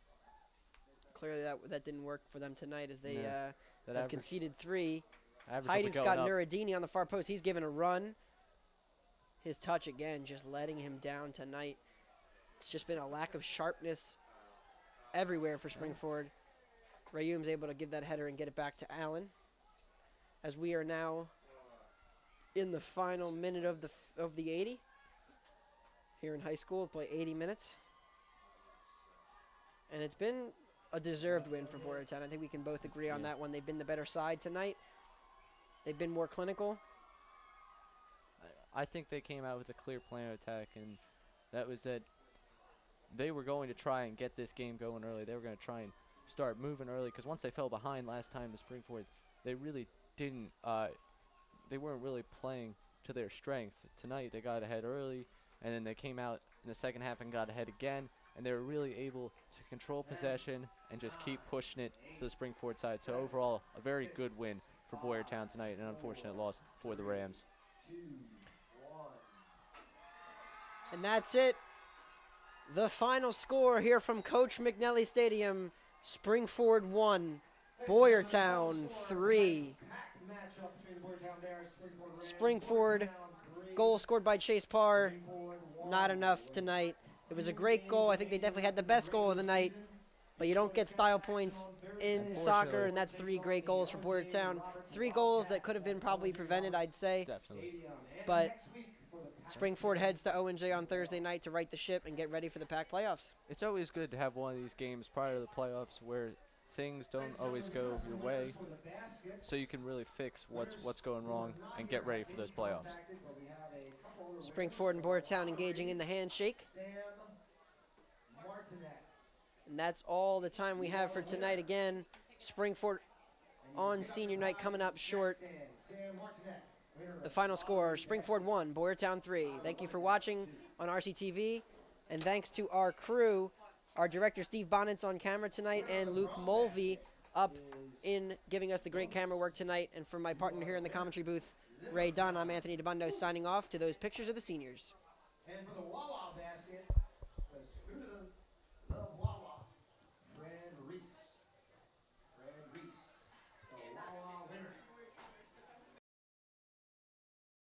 clearly that didn't work for them tonight as they No, have That average, conceded 3. average will be Hiding going Scott up. Nuruddini on the far post. He's given a run. His touch again, just letting him down tonight. It's just been a lack of sharpness everywhere for Springford. Rayum's able to give that header and get it back to Allen. As we are now in the final minute of the 80. Here in high school, play 80 minutes. And it's been a deserved win for Boyertown. I think we can both agree on that one. They've been the better side tonight. They've been more clinical. I think they came out with a clear plan of attack, and that was that they were going to try and get this game going early. They were going to try and start moving early, because once they fell behind last time to Springford, they really didn't, they weren't really playing to their strength. Tonight they got ahead early, and then they came out in the second half and got ahead again, and they were really able to control possession and just keep pushing it to the Springford side. So overall, a very good win for Boyertown tonight, and an unfortunate loss for the Rams. 2-1. And that's it. The final score here from Coach McNelly Stadium. Springford 1, Boyertown 3. Packed matchup between the Boyertown Bears, Rams. Springford, Boyertown 3, goal scored by Chase Parr. Springford 1. Not enough tonight. It was a great goal. I think they definitely had the best goal of the night. But you don't get style points in soccer, and that's 3 great goals for Boyertown. 3 goals that could have been probably prevented, I'd say. Definitely. But Springford heads to O&J on Thursday night to right the ship and get ready for the PAC playoffs. It's always good to have one of these games prior to the playoffs where things don't always go your way, so you can really fix what's going wrong and get ready for those playoffs. Springford and Boyertown engaging in the handshake. And that's all the time we have for tonight. Again, Springford on senior night coming up short. The final score, Springford 1, Boyertown 3. Thank you for watching on RCTV. And thanks to our crew, our director Steve Bonnet's on camera tonight, and Luke Mulvey up in giving us the great camera work tonight. And from my partner here in the commentary booth, Ray Dunn, I'm Anthony Dabbundo signing off to those pictures of the seniors. And for the Wawa basket,